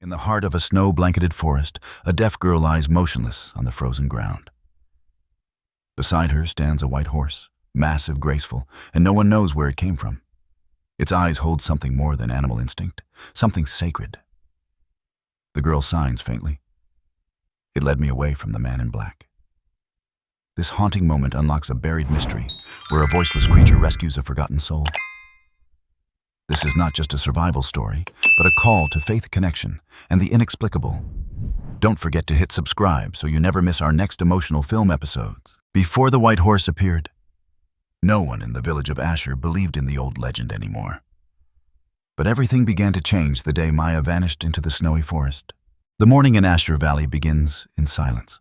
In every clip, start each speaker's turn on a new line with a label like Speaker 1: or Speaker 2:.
Speaker 1: In the heart of a snow-blanketed forest, a deaf girl lies motionless on the frozen ground. Beside her stands a white horse, massive, graceful, and no one knows where it came from. Its eyes hold something more than animal instinct, something sacred. The girl signs faintly. It led me away from the man in black. This haunting moment unlocks a buried mystery, where a voiceless creature rescues a forgotten soul. This is not just a survival story, but a call to faith, connection, and the inexplicable. Don't forget to hit subscribe so you never miss our next emotional film episodes. Before the white horse appeared, no one in the village of Asher believed in the old legend anymore. But everything began to change the day Maya vanished into the snowy forest. The morning in Asher Valley begins in silence.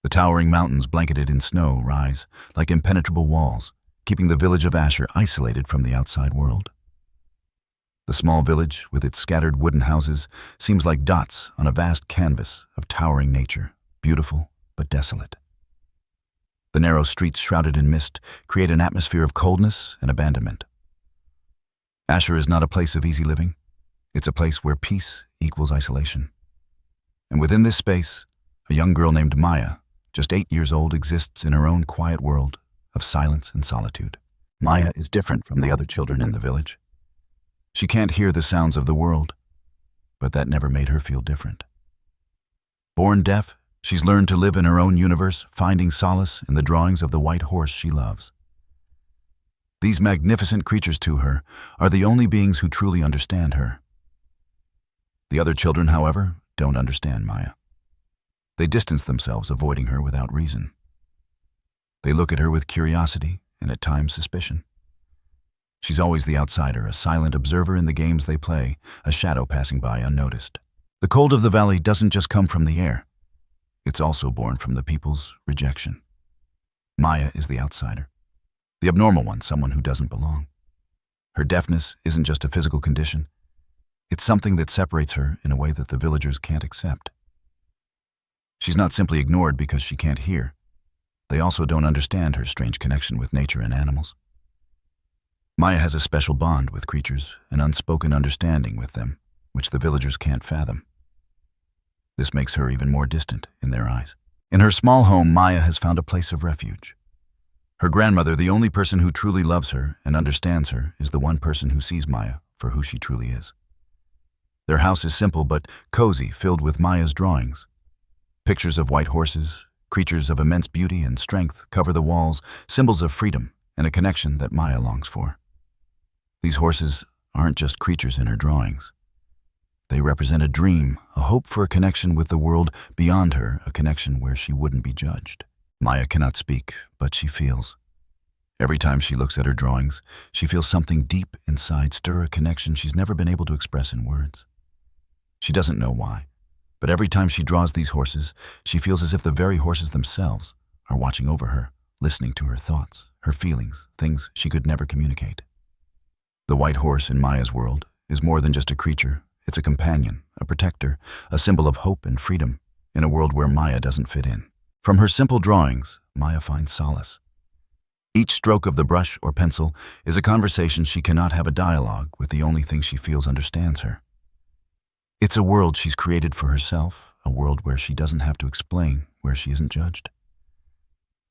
Speaker 1: The towering mountains blanketed in snow rise like impenetrable walls, keeping the village of Asher isolated from the outside world. The small village, with its scattered wooden houses, seems like dots on a vast canvas of towering nature, beautiful but desolate. The narrow streets shrouded in mist create an atmosphere of coldness and abandonment. Asher is not a place of easy living. It's a place where peace equals isolation. And within this space, a young girl named Maya, just 8 years old, exists in her own quiet world of silence and solitude. Maya is different from the other children in the village. She can't hear the sounds of the world, but that never made her feel different. Born deaf, she's learned to live in her own universe, finding solace in the drawings of the white horse she loves. These magnificent creatures to her are the only beings who truly understand her. The other children, however, don't understand Maya. They distance themselves, avoiding her without reason. They look at her with curiosity and at times suspicion. She's always the outsider, a silent observer in the games they play, a shadow passing by unnoticed. The cold of the valley doesn't just come from the air. It's also born from the people's rejection. Maya is the outsider, the abnormal one, someone who doesn't belong. Her deafness isn't just a physical condition. It's something that separates her in a way that the villagers can't accept. She's not simply ignored because she can't hear. They also don't understand her strange connection with nature and animals. Maya has a special bond with creatures, an unspoken understanding with them, which the villagers can't fathom. This makes her even more distant in their eyes. In her small home, Maya has found a place of refuge. Her grandmother, the only person who truly loves her and understands her, is the one person who sees Maya for who she truly is. Their house is simple but cozy, filled with Maya's drawings. Pictures of white horses, creatures of immense beauty and strength cover the walls, symbols of freedom and a connection that Maya longs for. These horses aren't just creatures in her drawings. They represent a dream, a hope for a connection with the world beyond her, a connection where she wouldn't be judged. Maya cannot speak, but she feels. Every time she looks at her drawings, she feels something deep inside stir, a connection she's never been able to express in words. She doesn't know why, but every time she draws these horses, she feels as if the very horses themselves are watching over her, listening to her thoughts, her feelings, things she could never communicate. The white horse in Maya's world is more than just a creature. It's a companion, a protector, a symbol of hope and freedom in a world where Maya doesn't fit in. From her simple drawings, Maya finds solace. Each stroke of the brush or pencil is a conversation she cannot have, a dialogue with the only thing she feels understands her. It's a world she's created for herself, a world where she doesn't have to explain, where she isn't judged.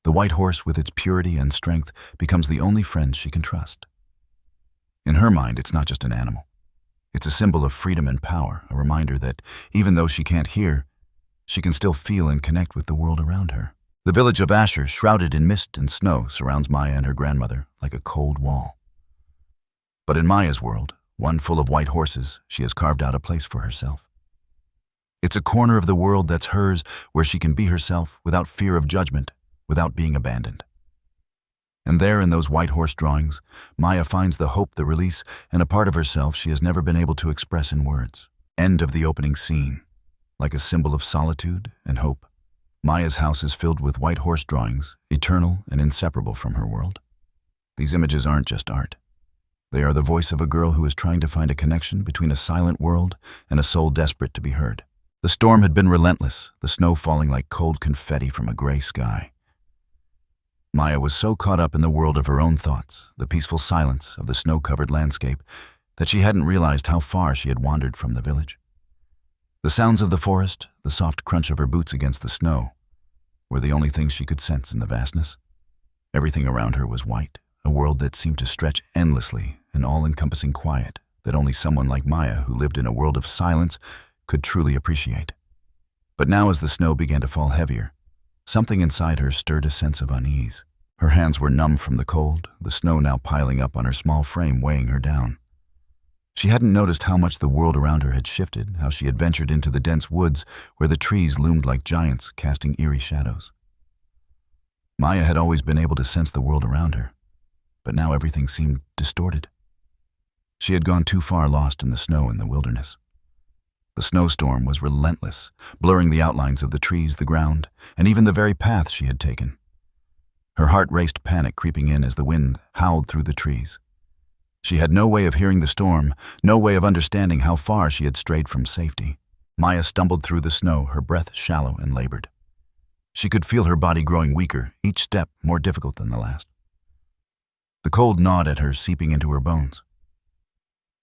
Speaker 1: The white horse, with its purity and strength, becomes the only friend she can trust. In her mind, it's not just an animal. It's a symbol of freedom and power, a reminder that even though she can't hear, she can still feel and connect with the world around her. The village of Asher, shrouded in mist and snow, surrounds Maya and her grandmother like a cold wall. But in Maya's world, one full of white horses, she has carved out a place for herself. It's a corner of the world that's hers, where she can be herself without fear of judgment, without being abandoned. And there, in those white horse drawings, Maya finds the hope, the release, and a part of herself she has never been able to express in words. End of the opening scene. Like a symbol of solitude and hope, Maya's house is filled with white horse drawings, eternal and inseparable from her world. These images aren't just art. They are the voice of a girl who is trying to find a connection between a silent world and a soul desperate to be heard. The storm had been relentless, the snow falling like cold confetti from a gray sky. Maya was so caught up in the world of her own thoughts, the peaceful silence of the snow-covered landscape, that she hadn't realized how far she had wandered from the village. The sounds of the forest, the soft crunch of her boots against the snow, were the only things she could sense in the vastness. Everything around her was white, a world that seemed to stretch endlessly, an all-encompassing quiet that only someone like Maya, who lived in a world of silence, could truly appreciate. But now, as the snow began to fall heavier, something inside her stirred a sense of unease. Her hands were numb from the cold, the snow now piling up on her small frame, weighing her down. She hadn't noticed how much the world around her had shifted, how she had ventured into the dense woods where the trees loomed like giants, casting eerie shadows. Maya had always been able to sense the world around her, but now everything seemed distorted. She had gone too far, lost in the snow in the wilderness. The snowstorm was relentless, blurring the outlines of the trees, the ground, and even the very path she had taken. Her heart raced, panic creeping in as the wind howled through the trees. She had no way of hearing the storm, no way of understanding how far she had strayed from safety. Maya stumbled through the snow, her breath shallow and labored. She could feel her body growing weaker, each step more difficult than the last. The cold gnawed at her, seeping into her bones.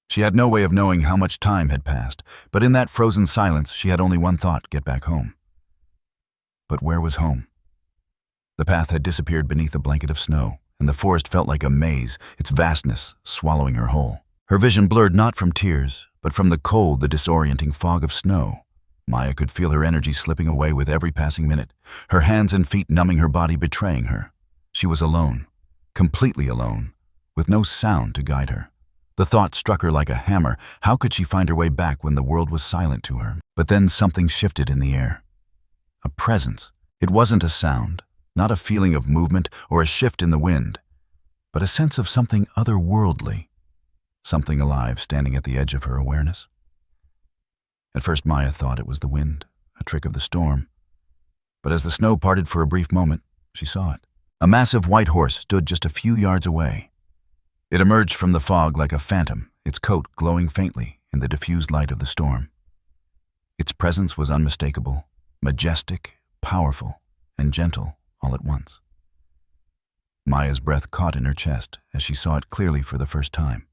Speaker 1: She had no way of knowing how much time had passed, but in that frozen silence she had only one thought: get back home. But where was home? The path had disappeared beneath a blanket of snow, and the forest felt like a maze, its vastness swallowing her whole. Her vision blurred not from tears, but from the cold, the disorienting fog of snow. Maya could feel her energy slipping away with every passing minute, her hands and feet numbing her body, betraying her. She was alone, completely alone, with no sound to guide her. The thought struck her like a hammer: how could she find her way back when the world was silent to her? But then something shifted in the air. A presence. It wasn't a sound, not a feeling of movement or a shift in the wind, but a sense of something otherworldly, something alive standing at the edge of her awareness. At first Maya thought it was the wind, a trick of the storm. But as the snow parted for a brief moment, she saw it. A massive white horse stood just a few yards away. It emerged from the fog like a phantom, its coat glowing faintly in the diffused light of the storm. Its presence was unmistakable, majestic, powerful, and gentle all at once. Maya's breath caught in her chest as she saw it clearly for the first time.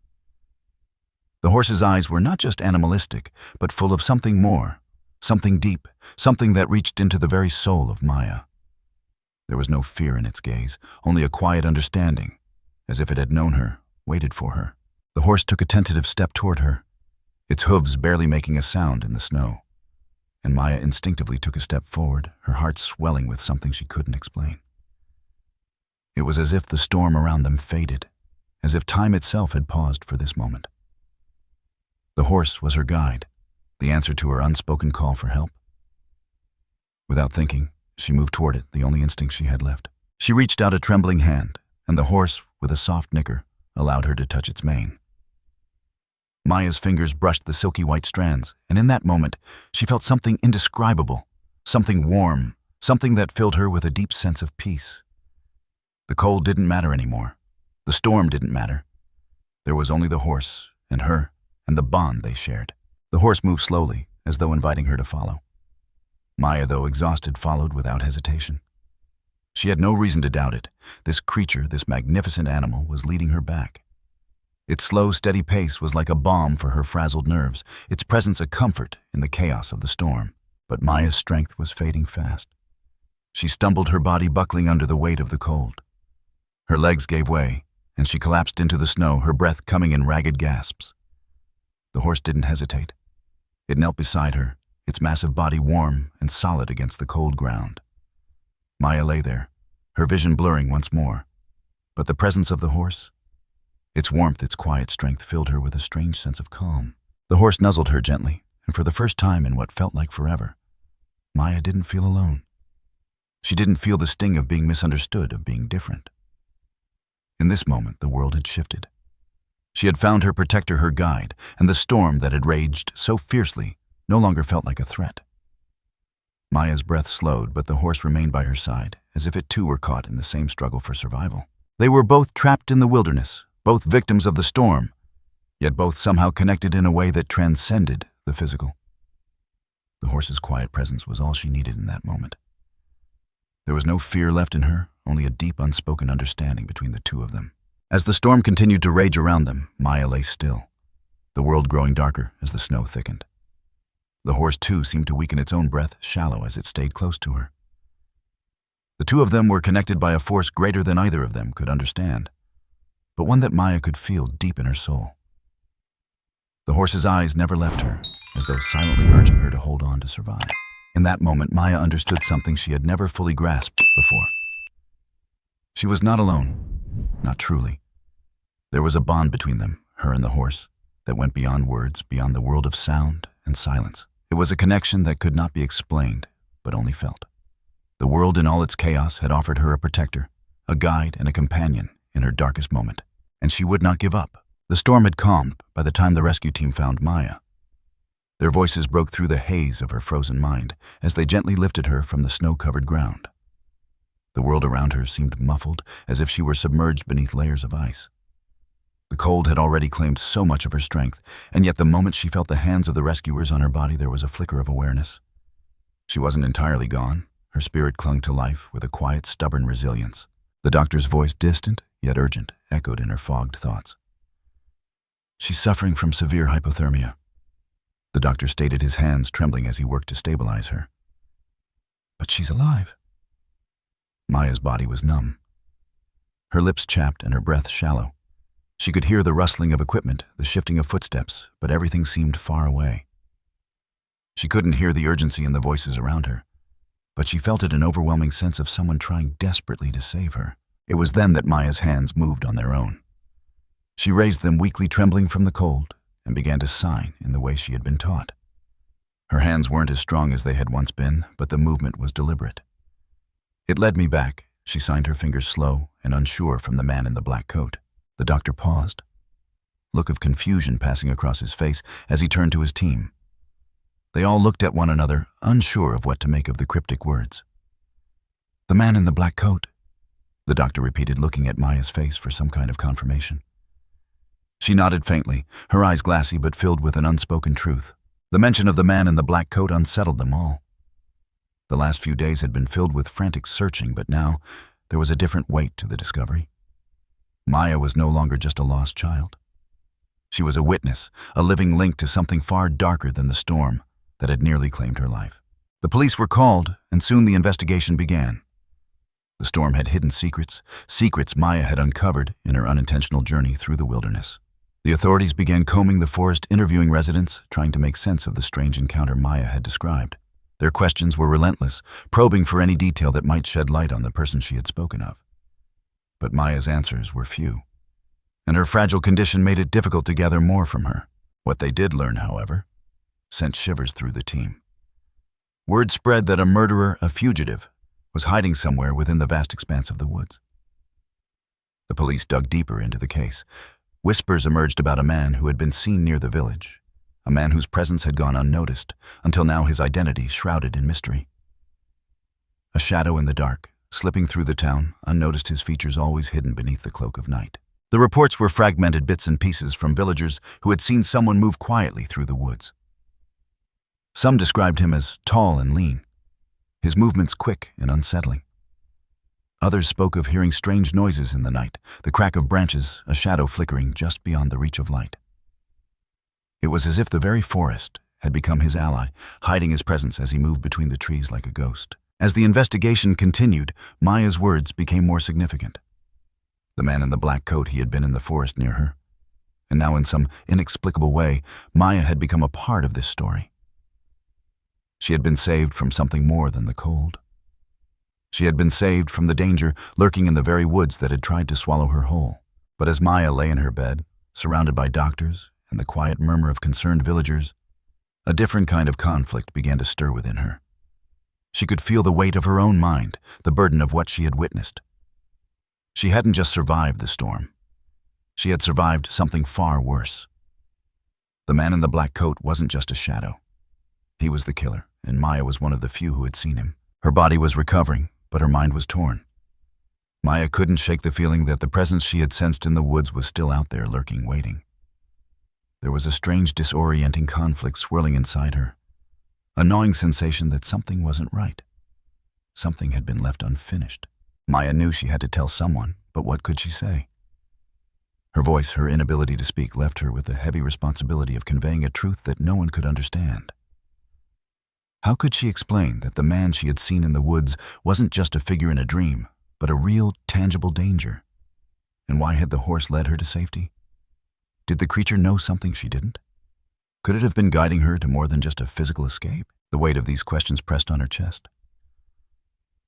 Speaker 1: The horse's eyes were not just animalistic, but full of something more, something deep, something that reached into the very soul of Maya. There was no fear in its gaze, only a quiet understanding, as if it had known her, waited for her. The horse took a tentative step toward her, its hooves barely making a sound in the snow. And Maya instinctively took a step forward, her heart swelling with something she couldn't explain. It was as if the storm around them faded, as if time itself had paused for this moment. The horse was her guide, the answer to her unspoken call for help. Without thinking, she moved toward it, the only instinct she had left. She reached out a trembling hand, and the horse, with a soft nicker, allowed her to touch its mane. Maya's fingers brushed the silky white strands, and in that moment, she felt something indescribable, something warm, something that filled her with a deep sense of peace. The cold didn't matter anymore. The storm didn't matter. There was only the horse and her and the bond they shared. The horse moved slowly, as though inviting her to follow. Maya, though exhausted, followed without hesitation. She had no reason to doubt it. This creature, this magnificent animal, was leading her back. Its slow, steady pace was like a balm for her frazzled nerves, its presence a comfort in the chaos of the storm. But Maya's strength was fading fast. She stumbled, her body buckling under the weight of the cold. Her legs gave way, and she collapsed into the snow, her breath coming in ragged gasps. The horse didn't hesitate. It knelt beside her, its massive body warm and solid against the cold ground. Maya lay there, her vision blurring once more. But the presence of the horse, its warmth, its quiet strength, filled her with a strange sense of calm. The horse nuzzled her gently, and for the first time in what felt like forever, Maya didn't feel alone. She didn't feel the sting of being misunderstood, of being different. In this moment, the world had shifted. She had found her protector, her guide, and the storm that had raged so fiercely no longer felt like a threat. Maya's breath slowed, but the horse remained by her side, as if it too were caught in the same struggle for survival. They were both trapped in the wilderness, both victims of the storm, yet both somehow connected in a way that transcended the physical. The horse's quiet presence was all she needed in that moment. There was no fear left in her, only a deep, unspoken understanding between the two of them. As the storm continued to rage around them, Maya lay still, the world growing darker as the snow thickened. The horse, too, seemed to weaken its own breath shallow as it stayed close to her. The two of them were connected by a force greater than either of them could understand, but one that Maya could feel deep in her soul. The horse's eyes never left her, as though silently urging her to hold on to survive. In that moment, Maya understood something she had never fully grasped before. She was not alone, not truly. There was a bond between them, her and the horse, that went beyond words, beyond the world of sound and silence. It was a connection that could not be explained, but only felt. The world in all its chaos had offered her a protector, a guide and a companion in her darkest moment, and she would not give up. The storm had calmed by the time the rescue team found Maya. Their voices broke through the haze of her frozen mind as they gently lifted her from the snow-covered ground. The world around her seemed muffled, as if she were submerged beneath layers of ice. The cold had already claimed so much of her strength, and yet the moment she felt the hands of the rescuers on her body, there was a flicker of awareness. She wasn't entirely gone. Her spirit clung to life with a quiet, stubborn resilience. The doctor's voice, distant yet urgent, echoed in her fogged thoughts. "She's suffering from severe hypothermia." The doctor stated, his hands trembling as he worked to stabilize her. "But she's alive." Maya's body was numb. Her lips chapped and her breath shallow. She could hear the rustling of equipment, the shifting of footsteps, but everything seemed far away. She couldn't hear the urgency in the voices around her, but she felt it, an overwhelming sense of someone trying desperately to save her. It was then that Maya's hands moved on their own. She raised them, weakly trembling from the cold, and began to sign in the way she had been taught. Her hands weren't as strong as they had once been, but the movement was deliberate. "It led me back," she signed, her fingers slow and unsure from the man in the black coat. The doctor paused, look of confusion passing across his face as he turned to his team. They all looked at one another, unsure of what to make of the cryptic words. "The man in the black coat," the doctor repeated, looking at Maya's face for some kind of confirmation. She nodded faintly, her eyes glassy but filled with an unspoken truth. The mention of the man in the black coat unsettled them all. The last few days had been filled with frantic searching, but now there was a different weight to the discovery. Maya was no longer just a lost child. She was a witness, a living link to something far darker than the storm that had nearly claimed her life. The police were called, and soon the investigation began. The storm had hidden secrets Maya had uncovered in her unintentional journey through the wilderness. The authorities began combing the forest, interviewing residents, trying to make sense of the strange encounter Maya had described. Their questions were relentless, probing for any detail that might shed light on the person she had spoken of. But Maya's answers were few, and her fragile condition made it difficult to gather more from her. What they did learn, however, sent shivers through the team. Word spread that a murderer, a fugitive, was hiding somewhere within the vast expanse of the woods. The police dug deeper into the case. Whispers emerged about a man who had been seen near the village, a man whose presence had gone unnoticed, until now his identity shrouded in mystery. A shadow in the dark, slipping through the town, unnoticed, his features always hidden beneath the cloak of night. The reports were fragmented bits and pieces from villagers who had seen someone move quietly through the woods. Some described him as tall and lean, his movements quick and unsettling. Others spoke of hearing strange noises in the night, the crack of branches, a shadow flickering just beyond the reach of light. It was as if the very forest had become his ally, hiding his presence as he moved between the trees like a ghost. As the investigation continued, Maya's words became more significant. The man in the black coat, he had been in the forest near her. And now, in some inexplicable way, Maya had become a part of this story. She had been saved from something more than the cold. She had been saved from the danger lurking in the very woods that had tried to swallow her whole. But as Maya lay in her bed, surrounded by doctors and the quiet murmur of concerned villagers, a different kind of conflict began to stir within her. She could feel the weight of her own mind, the burden of what she had witnessed. She hadn't just survived the storm. She had survived something far worse. The man in the black coat wasn't just a shadow. He was the killer, and Maya was one of the few who had seen him. Her body was recovering, but her mind was torn. Maya couldn't shake the feeling that the presence she had sensed in the woods was still out there, lurking, waiting. There was a strange, disorienting conflict swirling inside her, a gnawing sensation that something wasn't right. Something had been left unfinished. Maya knew she had to tell someone, but what could she say? Her voice, her inability to speak, left her with the heavy responsibility of conveying a truth that no one could understand. How could she explain that the man she had seen in the woods wasn't just a figure in a dream, but a real, tangible danger? And why had the horse led her to safety? Did the creature know something she didn't? Could it have been guiding her to more than just a physical escape? The weight of these questions pressed on her chest.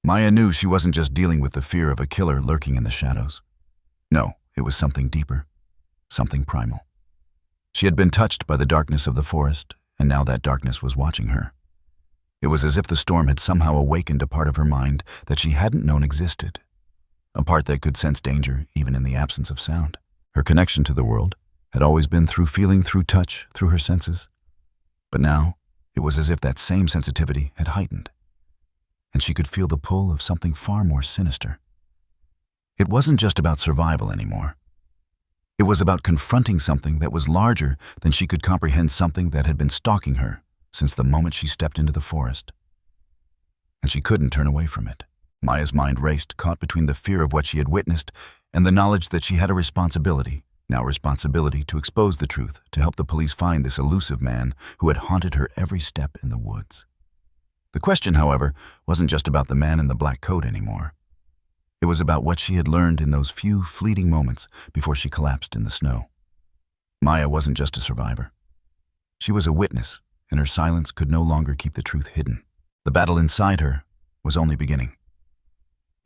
Speaker 1: Maya knew she wasn't just dealing with the fear of a killer lurking in the shadows. No, it was something deeper, something primal. She had been touched by the darkness of the forest, and now that darkness was watching her. It was as if the storm had somehow awakened a part of her mind that she hadn't known existed, a part that could sense danger even in the absence of sound. Her connection to the world had always been through feeling, through touch, through her senses. But now, it was as if that same sensitivity had heightened, and she could feel the pull of something far more sinister. It wasn't just about survival anymore. It was about confronting something that was larger than she could comprehend, something that had been stalking her since the moment she stepped into the forest. And she couldn't turn away from it. Maya's mind raced, caught between the fear of what she had witnessed and the knowledge that she had a responsibility to expose the truth, to help the police find this elusive man who had haunted her every step in the woods. The question, however, wasn't just about the man in the black coat anymore. It was about what she had learned in those few fleeting moments before she collapsed in the snow. Maya wasn't just a survivor. She was a witness, and her silence could no longer keep the truth hidden. The battle inside her was only beginning.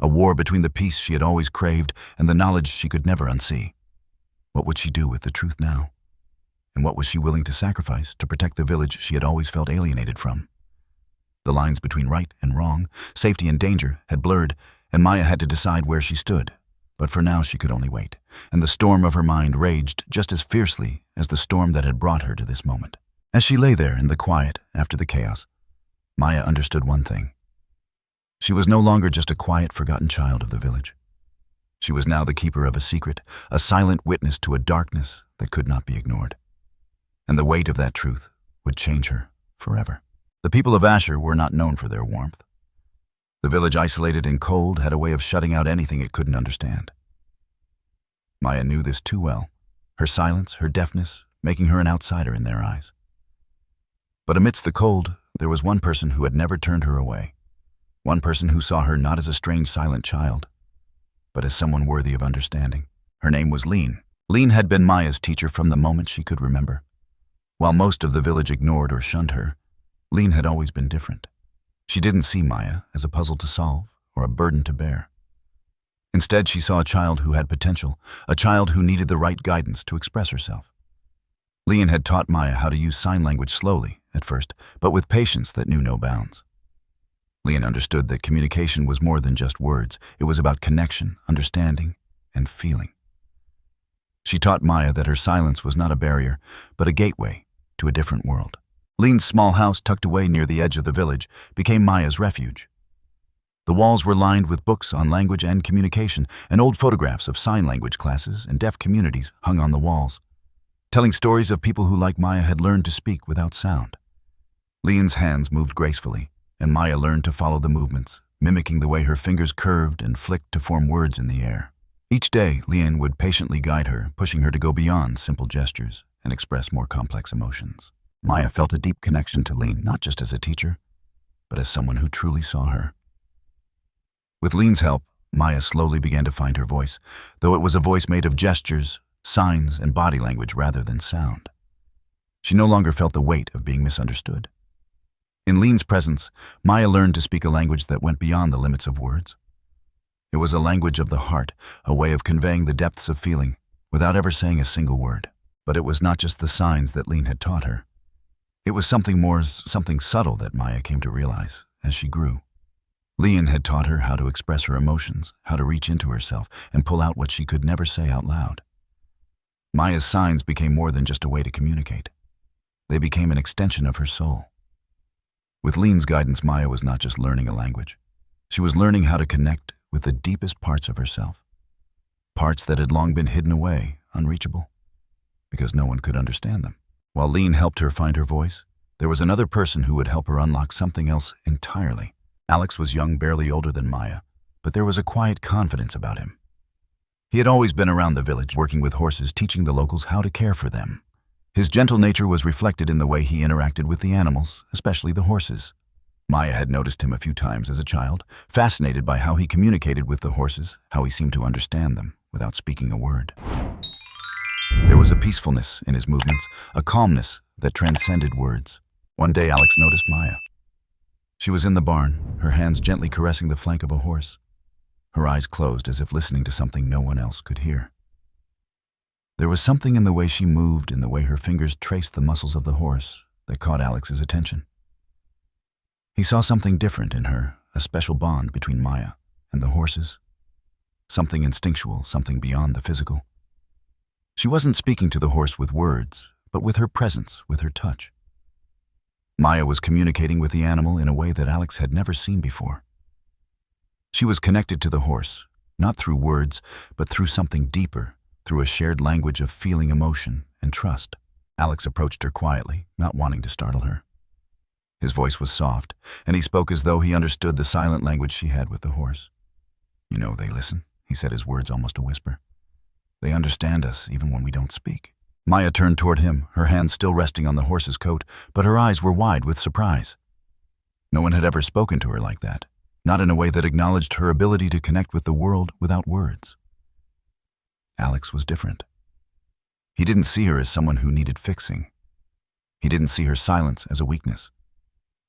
Speaker 1: A war between the peace she had always craved and the knowledge she could never unsee. What would she do with the truth now? And what was she willing to sacrifice to protect the village she had always felt alienated from? The lines between right and wrong, safety and danger, had blurred, and Maya had to decide where she stood. But for now she could only wait, and the storm of her mind raged just as fiercely as the storm that had brought her to this moment. As she lay there in the quiet after the chaos, Maya understood one thing. She was no longer just a quiet, forgotten child of the village. She was now the keeper of a secret, a silent witness to a darkness that could not be ignored. And the weight of that truth would change her forever. The people of Asher were not known for their warmth. The village, isolated and cold, had a way of shutting out anything it couldn't understand. Maya knew this too well, her silence, her deafness, making her an outsider in their eyes. But amidst the cold, there was one person who had never turned her away, one person who saw her not as a strange, silent child, but as someone worthy of understanding. Her name was Lean. Lean had been Maya's teacher from the moment she could remember. While most of the village ignored or shunned her, Lean had always been different. She didn't see Maya as a puzzle to solve or a burden to bear. Instead, she saw a child who had potential, a child who needed the right guidance to express herself. Lean had taught Maya how to use sign language slowly, at first, but with patience that knew no bounds. Lean understood that communication was more than just words. It was about connection, understanding, and feeling. She taught Maya that her silence was not a barrier, but a gateway to a different world. Lean's small house, tucked away near the edge of the village, became Maya's refuge. The walls were lined with books on language and communication, and old photographs of sign language classes and deaf communities hung on the walls, telling stories of people who, like Maya, had learned to speak without sound. Lean's hands moved gracefully, and Maya learned to follow the movements, mimicking the way her fingers curved and flicked to form words in the air. Each day, Lean would patiently guide her, pushing her to go beyond simple gestures and express more complex emotions. Maya felt a deep connection to Lean, not just as a teacher, but as someone who truly saw her. With Lean's help, Maya slowly began to find her voice, though it was a voice made of gestures, signs, and body language rather than sound. She no longer felt the weight of being misunderstood. In Lean's presence, Maya learned to speak a language that went beyond the limits of words. It was a language of the heart, a way of conveying the depths of feeling without ever saying a single word. But it was not just the signs that Lean had taught her. It was something more, something subtle that Maya came to realize as she grew. Lean had taught her how to express her emotions, how to reach into herself and pull out what she could never say out loud. Maya's signs became more than just a way to communicate. They became an extension of her soul. With Lean's guidance, Maya was not just learning a language. She was learning how to connect with the deepest parts of herself, parts that had long been hidden away, unreachable, because no one could understand them. While Lean helped her find her voice, there was another person who would help her unlock something else entirely. Alex was young, barely older than Maya, but there was a quiet confidence about him. He had always been around the village, working with horses, teaching the locals how to care for them. His gentle nature was reflected in the way he interacted with the animals, especially the horses. Maya had noticed him a few times as a child, fascinated by how he communicated with the horses, how he seemed to understand them without speaking a word. There was a peacefulness in his movements, a calmness that transcended words. One day Alex noticed Maya. She was in the barn, her hands gently caressing the flank of a horse, her eyes closed as if listening to something no one else could hear. There was something in the way she moved, in the way her fingers traced the muscles of the horse, that caught Alex's attention. He saw something different in her, a special bond between Maya and the horses. Something instinctual, something beyond the physical. She wasn't speaking to the horse with words, but with her presence, with her touch. Maya was communicating with the animal in a way that Alex had never seen before. She was connected to the horse, not through words, but through something deeper, through a shared language of feeling, emotion, and trust. Alex approached her quietly, not wanting to startle her. His voice was soft, and he spoke as though he understood the silent language she had with the horse. "You know they listen," he said, his words almost a whisper. "They understand us even when we don't speak." Maya turned toward him, her hands still resting on the horse's coat, but her eyes were wide with surprise. No one had ever spoken to her like that, not in a way that acknowledged her ability to connect with the world without words. Alex was different. He didn't see her as someone who needed fixing. He didn't see her silence as a weakness.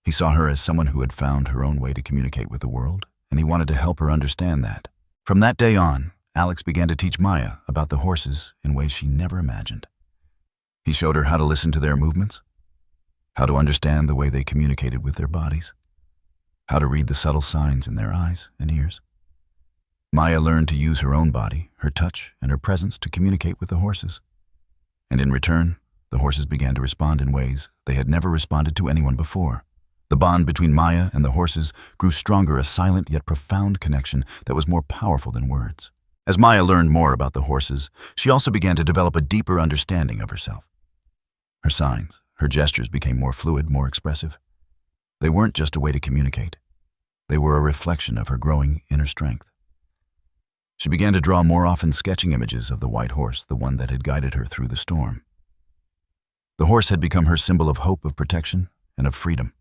Speaker 1: He saw her as someone who had found her own way to communicate with the world, and he wanted to help her understand that. From that day on, Alex began to teach Maya about the horses in ways she never imagined. He showed her how to listen to their movements, how to understand the way they communicated with their bodies, how to read the subtle signs in their eyes and ears. Maya learned to use her own body, her touch, and her presence to communicate with the horses. And in return, the horses began to respond in ways they had never responded to anyone before. The bond between Maya and the horses grew stronger, a silent yet profound connection that was more powerful than words. As Maya learned more about the horses, she also began to develop a deeper understanding of herself. Her signs, her gestures became more fluid, more expressive. They weren't just a way to communicate. They were a reflection of her growing inner strength. She began to draw more often, sketching images of the white horse, the one that had guided her through the storm. The horse had become her symbol of hope, of protection, and of freedom.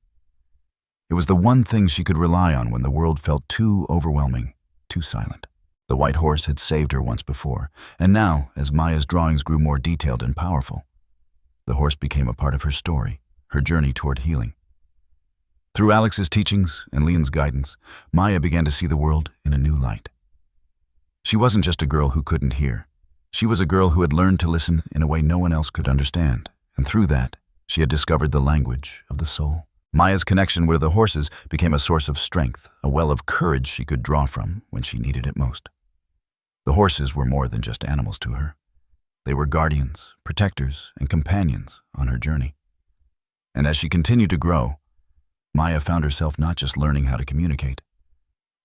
Speaker 1: It was the one thing she could rely on when the world felt too overwhelming, too silent. The white horse had saved her once before, and now, as Maya's drawings grew more detailed and powerful, the horse became a part of her story, her journey toward healing. Through Alex's teachings and Leon's guidance, Maya began to see the world in a new light. She wasn't just a girl who couldn't hear. She was a girl who had learned to listen in a way no one else could understand, and through that, she had discovered the language of the soul. Maya's connection with the horses became a source of strength, a well of courage she could draw from when she needed it most. The horses were more than just animals to her. They were guardians, protectors, and companions on her journey. And as she continued to grow, Maya found herself not just learning how to communicate,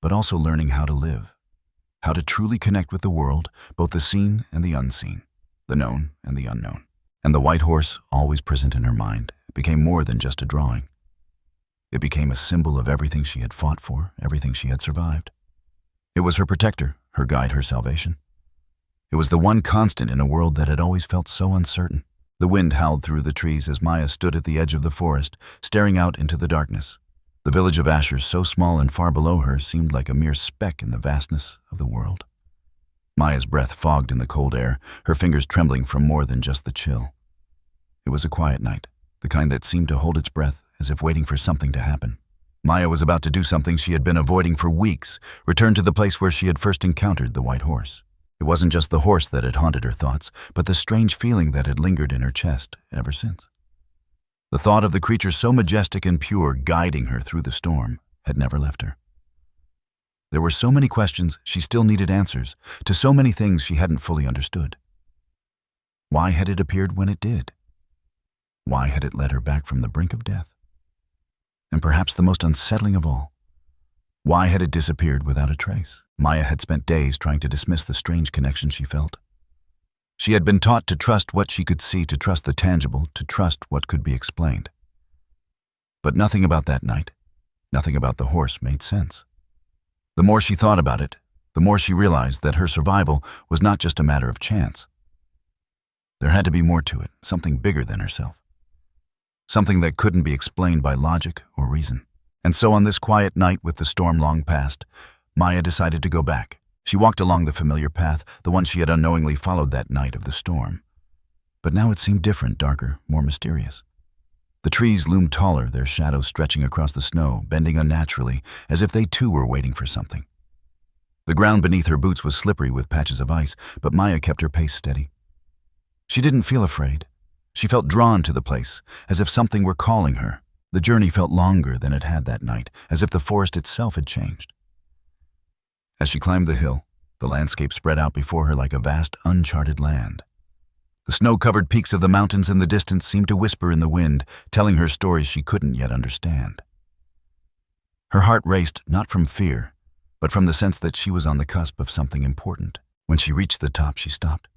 Speaker 1: but also learning how to live, how to truly connect with the world, both the seen and the unseen, the known and the unknown. And the white horse, always present in her mind, became more than just a drawing. It became a symbol of everything she had fought for, everything she had survived. It was her protector, her guide, her salvation. It was the one constant in a world that had always felt so uncertain. The wind howled through the trees as Maya stood at the edge of the forest, staring out into the darkness. The village of Asher, so small and far below her, seemed like a mere speck in the vastness of the world. Maya's breath fogged in the cold air, her fingers trembling from more than just the chill. It was a quiet night, the kind that seemed to hold its breath as if waiting for something to happen. Maya was about to do something she had been avoiding for weeks, return to the place where she had first encountered the white horse. It wasn't just the horse that had haunted her thoughts, but the strange feeling that had lingered in her chest ever since. The thought of the creature so majestic and pure guiding her through the storm had never left her. There were so many questions she still needed answers to, so many things she hadn't fully understood. Why had it appeared when it did? Why had it led her back from the brink of death? And perhaps the most unsettling of all, why had it disappeared without a trace? Maya had spent days trying to dismiss the strange connection she felt. She had been taught to trust what she could see, to trust the tangible, to trust what could be explained. But nothing about that night, nothing about the horse made sense. The more she thought about it, the more she realized that her survival was not just a matter of chance. There had to be more to it, something bigger than herself. Something that couldn't be explained by logic or reason. And so on this quiet night with the storm long past, Maya decided to go back. She walked along the familiar path, the one she had unknowingly followed that night of the storm. But now it seemed different, darker, more mysterious. The trees loomed taller, their shadows stretching across the snow, bending unnaturally, as if they too were waiting for something. The ground beneath her boots was slippery with patches of ice, but Maya kept her pace steady. She didn't feel afraid. She felt drawn to the place, as if something were calling her. The journey felt longer than it had that night, as if the forest itself had changed. As she climbed the hill, the landscape spread out before her like a vast, uncharted land. The snow-covered peaks of the mountains in the distance seemed to whisper in the wind, telling her stories she couldn't yet understand. Her heart raced not from fear, but from the sense that she was on the cusp of something important. When she reached the top, she stopped.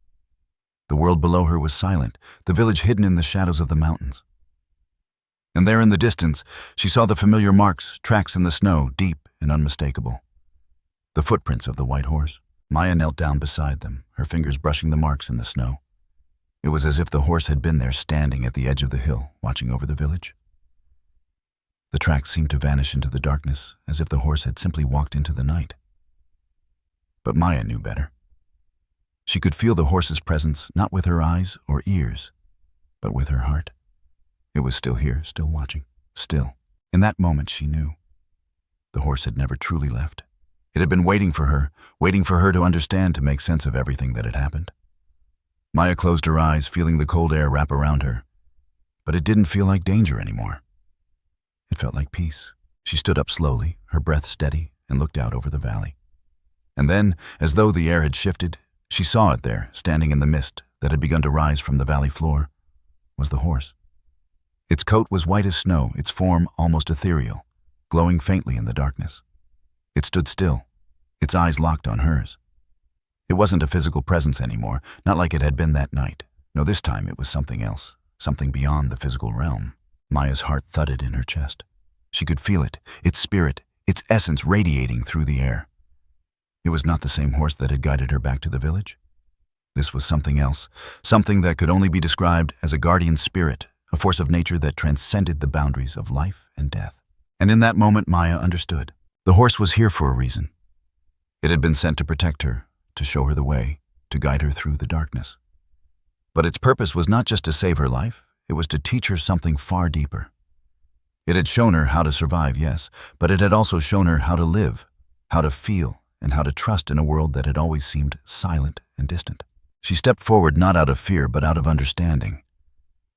Speaker 1: The world below her was silent, the village hidden in the shadows of the mountains. And there in the distance, she saw the familiar marks, tracks in the snow, deep and unmistakable. The footprints of the white horse. Maya knelt down beside them, her fingers brushing the marks in the snow. It was as if the horse had been there standing at the edge of the hill, watching over the village. The tracks seemed to vanish into the darkness, as if the horse had simply walked into the night. But Maya knew better. She could feel the horse's presence not with her eyes or ears, but with her heart. It was still here, still watching, still. In that moment she knew. The horse had never truly left. It had been waiting for her to understand, to make sense of everything that had happened. Maya closed her eyes, feeling the cold air wrap around her. But it didn't feel like danger anymore. It felt like peace. She stood up slowly, her breath steady, and looked out over the valley. And then, as though the air had shifted, she saw it there, standing in the mist that had begun to rise from the valley floor, was the horse. Its coat was white as snow, its form almost ethereal, glowing faintly in the darkness. It stood still, its eyes locked on hers. It wasn't a physical presence anymore, not like it had been that night. No, this time it was something else, something beyond the physical realm. Maya's heart thudded in her chest. She could feel it, its spirit, its essence radiating through the air. It was not the same horse that had guided her back to the village. This was something else, something that could only be described as a guardian spirit, a force of nature that transcended the boundaries of life and death. And in that moment, Maya understood. The horse was here for a reason. It had been sent to protect her, to show her the way, to guide her through the darkness. But its purpose was not just to save her life, it was to teach her something far deeper. It had shown her how to survive, yes, but it had also shown her how to live, how to feel, and how to trust in a world that had always seemed silent and distant. She stepped forward not out of fear, but out of understanding.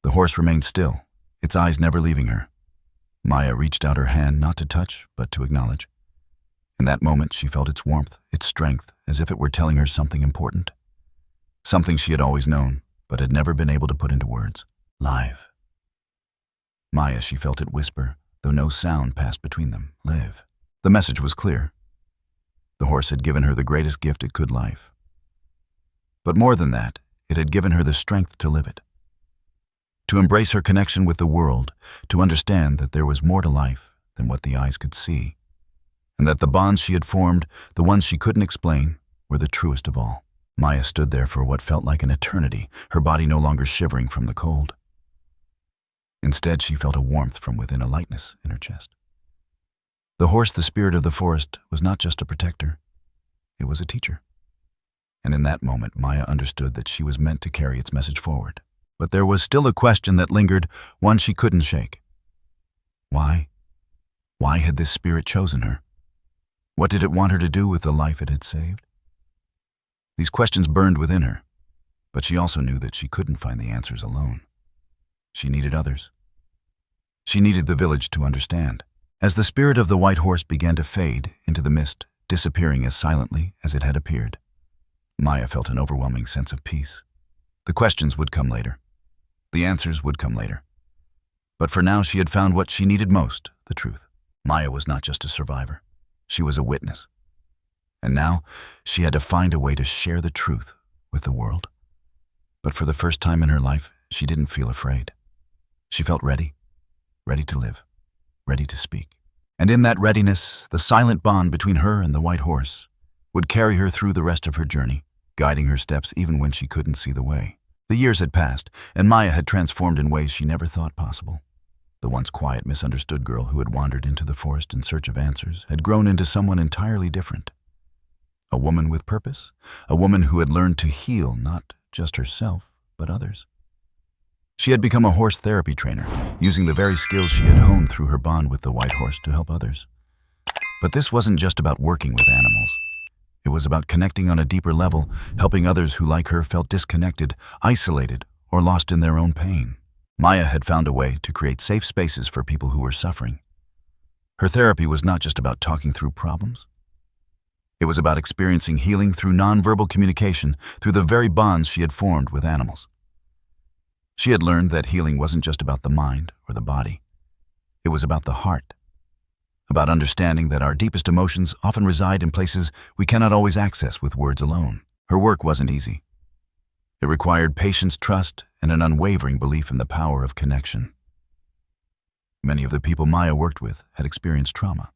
Speaker 1: The horse remained still, its eyes never leaving her. Maya reached out her hand not to touch, but to acknowledge. In that moment, she felt its warmth, its strength, as if it were telling her something important. Something she had always known, but had never been able to put into words. Live. Maya, she felt it whisper, though no sound passed between them. Live. The message was clear. The horse had given her the greatest gift it could, life. But more than that, it had given her the strength to live it. To embrace her connection with the world, to understand that there was more to life than what the eyes could see, and that the bonds she had formed, the ones she couldn't explain, were the truest of all. Maya stood there for what felt like an eternity, her body no longer shivering from the cold. Instead, she felt a warmth from within, a lightness in her chest. The horse, the spirit of the forest, was not just a protector, it was a teacher. And in that moment, Maya understood that she was meant to carry its message forward. But there was still a question that lingered, one she couldn't shake. Why? Why had this spirit chosen her? What did it want her to do with the life it had saved? These questions burned within her, but she also knew that she couldn't find the answers alone. She needed others. She needed the village to understand. As the spirit of the white horse began to fade into the mist, disappearing as silently as it had appeared, Maya felt an overwhelming sense of peace. The questions would come later. The answers would come later. But for now, she had found what she needed most, the truth. Maya was not just a survivor. She was a witness. And now, she had to find a way to share the truth with the world. But for the first time in her life, she didn't feel afraid. She felt ready, ready to live, ready to speak. And in that readiness, the silent bond between her and the white horse would carry her through the rest of her journey, guiding her steps even when she couldn't see the way. The years had passed, and Maya had transformed in ways she never thought possible. The once quiet, misunderstood girl who had wandered into the forest in search of answers had grown into someone entirely different. A woman with purpose, a woman who had learned to heal not just herself, but others. She had become a horse therapy trainer, using the very skills she had honed through her bond with the white horse to help others. But this wasn't just about working with animals. It was about connecting on a deeper level, helping others who, like her, felt disconnected, isolated, or lost in their own pain. Maya had found a way to create safe spaces for people who were suffering. Her therapy was not just about talking through problems. It was about experiencing healing through nonverbal communication, through the very bonds she had formed with animals. She had learned that healing wasn't just about the mind or the body. It was about the heart, about understanding that our deepest emotions often reside in places we cannot always access with words alone. Her work wasn't easy. It required patience, trust, and an unwavering belief in the power of connection. Many of the people Maya worked with had experienced trauma.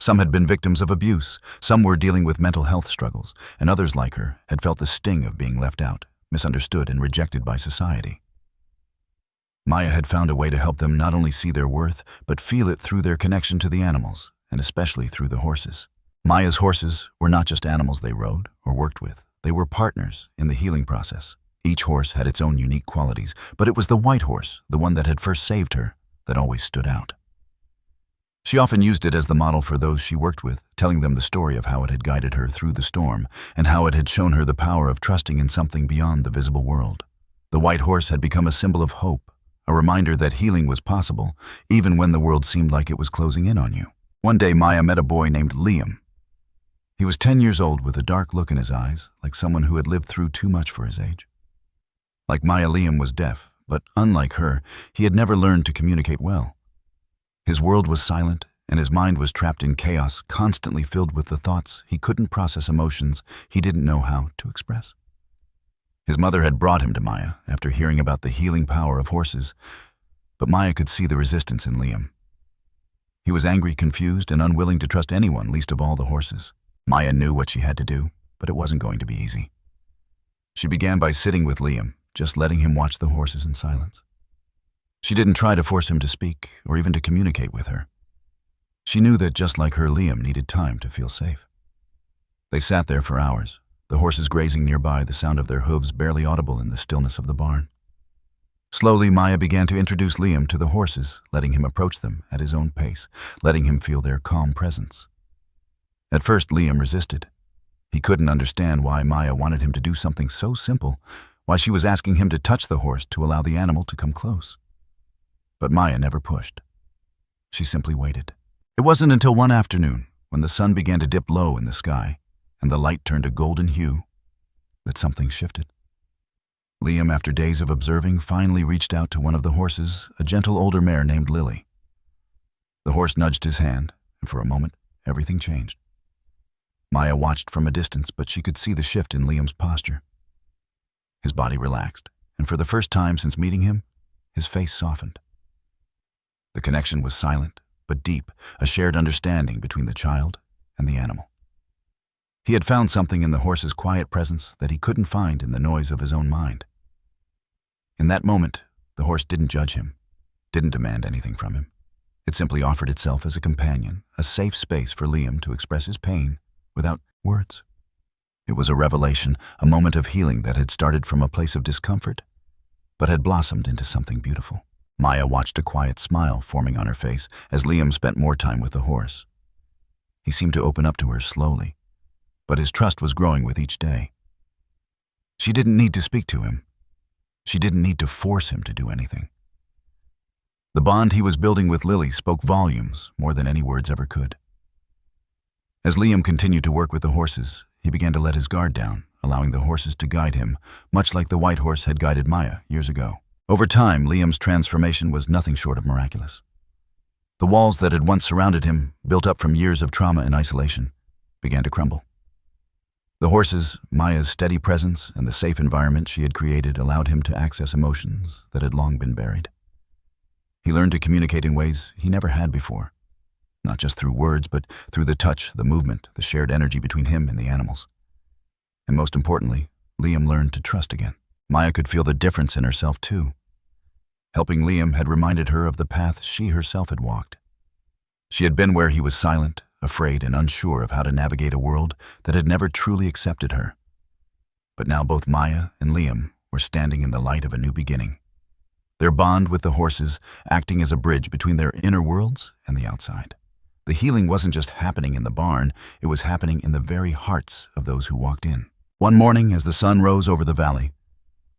Speaker 1: Some had been victims of abuse, some were dealing with mental health struggles, and others like her had felt the sting of being left out, misunderstood, and rejected by society. Maya had found a way to help them not only see their worth, but feel it through their connection to the animals, and especially through the horses. Maya's horses were not just animals they rode or worked with. They were partners in the healing process. Each horse had its own unique qualities, but it was the white horse, the one that had first saved her, that always stood out. She often used it as the model for those she worked with, telling them the story of how it had guided her through the storm and how it had shown her the power of trusting in something beyond the visible world. The white horse had become a symbol of hope, a reminder that healing was possible, even when the world seemed like it was closing in on you. One day, Maya met a boy named Liam. He was 10 years old with a dark look in his eyes, like someone who had lived through too much for his age. Like Maya, Liam was deaf, but unlike her, he had never learned to communicate well. His world was silent, and his mind was trapped in chaos, constantly filled with the thoughts he couldn't process, emotions he didn't know how to express. His mother had brought him to Maya after hearing about the healing power of horses, but Maya could see the resistance in Liam. He was angry, confused, and unwilling to trust anyone, least of all the horses. Maya knew what she had to do, but it wasn't going to be easy. She began by sitting with Liam, just letting him watch the horses in silence. She didn't try to force him to speak or even to communicate with her. She knew that just like her, Liam needed time to feel safe. They sat there for hours, the horses grazing nearby, the sound of their hooves barely audible in the stillness of the barn. Slowly, Maya began to introduce Liam to the horses, letting him approach them at his own pace, letting him feel their calm presence. At first, Liam resisted. He couldn't understand why Maya wanted him to do something so simple, why she was asking him to touch the horse to allow the animal to come close. But Maya never pushed. She simply waited. It wasn't until one afternoon, when the sun began to dip low in the sky and the light turned a golden hue, that something shifted. Liam, after days of observing, finally reached out to one of the horses, a gentle older mare named Lily. The horse nudged his hand, and for a moment, everything changed. Maya watched from a distance, but she could see the shift in Liam's posture. His body relaxed, and for the first time since meeting him, his face softened. The connection was silent, but deep, a shared understanding between the child and the animal. He had found something in the horse's quiet presence that he couldn't find in the noise of his own mind. In that moment, the horse didn't judge him, didn't demand anything from him. It simply offered itself as a companion, a safe space for Liam to express his pain without words. It was a revelation, a moment of healing that had started from a place of discomfort, but had blossomed into something beautiful. Maya watched a quiet smile forming on her face as Liam spent more time with the horse. He seemed to open up to her slowly, but his trust was growing with each day. She didn't need to speak to him. She didn't need to force him to do anything. The bond he was building with Lily spoke volumes more than any words ever could. As Liam continued to work with the horses, he began to let his guard down, allowing the horses to guide him, much like the white horse had guided Maya years ago. Over time, Liam's transformation was nothing short of miraculous. The walls that had once surrounded him, built up from years of trauma and isolation, began to crumble. The horses, Maya's steady presence, and the safe environment she had created allowed him to access emotions that had long been buried. He learned to communicate in ways he never had before, not just through words, but through the touch, the movement, the shared energy between him and the animals. And most importantly, Liam learned to trust again. Maya could feel the difference in herself too. Helping Liam had reminded her of the path she herself had walked. She had been where he was silent, afraid, and unsure of how to navigate a world that had never truly accepted her. But now both Maya and Liam were standing in the light of a new beginning. Their bond with the horses acting as a bridge between their inner worlds and the outside. The healing wasn't just happening in the barn, it was happening in the very hearts of those who walked in. One morning, as the sun rose over the valley,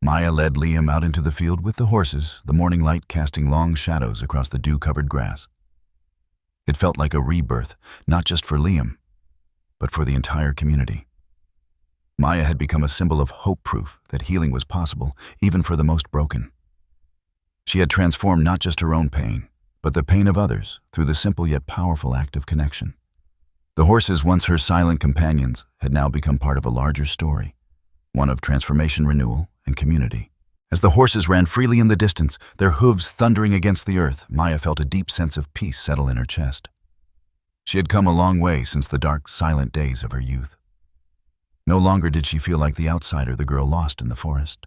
Speaker 1: Maya led Liam out into the field with the horses, the morning light casting long shadows across the dew-covered grass. It felt like a rebirth, not just for Liam, but for the entire community. Maya had become a symbol of hope, proof that healing was possible, even for the most broken. She had transformed not just her own pain, but the pain of others through the simple yet powerful act of connection. The horses, once her silent companions, had now become part of a larger story, one of transformation, renewal, and community. As the horses ran freely in the distance, their hooves thundering against the earth, Maya felt a deep sense of peace settle in her chest. She had come a long way since the dark, silent days of her youth. No longer did she feel like the outsider, the girl lost in the forest.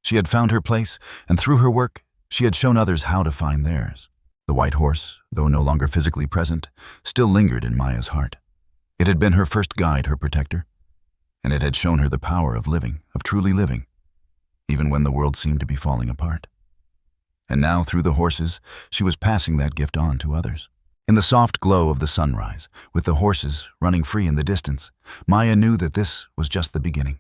Speaker 1: She had found her place, and through her work, she had shown others how to find theirs. The white horse, though no longer physically present, still lingered in Maya's heart. It had been her first guide, her protector, and it had shown her the power of living, of truly living, even when the world seemed to be falling apart. And now, through the horses, she was passing that gift on to others. In the soft glow of the sunrise, with the horses running free in the distance, Maya knew that this was just the beginning.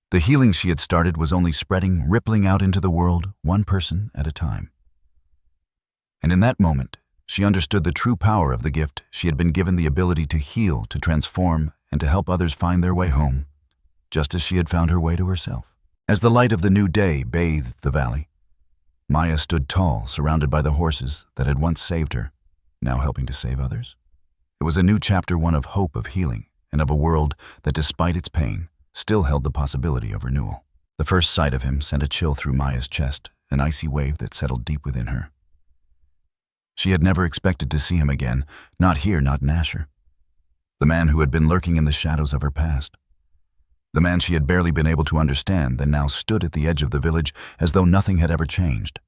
Speaker 1: The healing she had started was only spreading, rippling out into the world, one person at a time. And in that moment, she understood the true power of the gift. She had been given the ability to heal, to transform, and to help others find their way home, just as she had found her way to herself. As the light of the new day bathed the valley, Maya stood tall, surrounded by the horses that had once saved her, now helping to save others. It was a new chapter, one of hope, of healing, and of a world that, despite its pain, still held the possibility of renewal. The first sight of him sent a chill through Maya's chest, an icy wave that settled deep within her. She had never expected to see him again, not here, not in Asher. The man who had been lurking in the shadows of her past. The man she had barely been able to understand, that now stood at the edge of the village as though nothing had ever changed.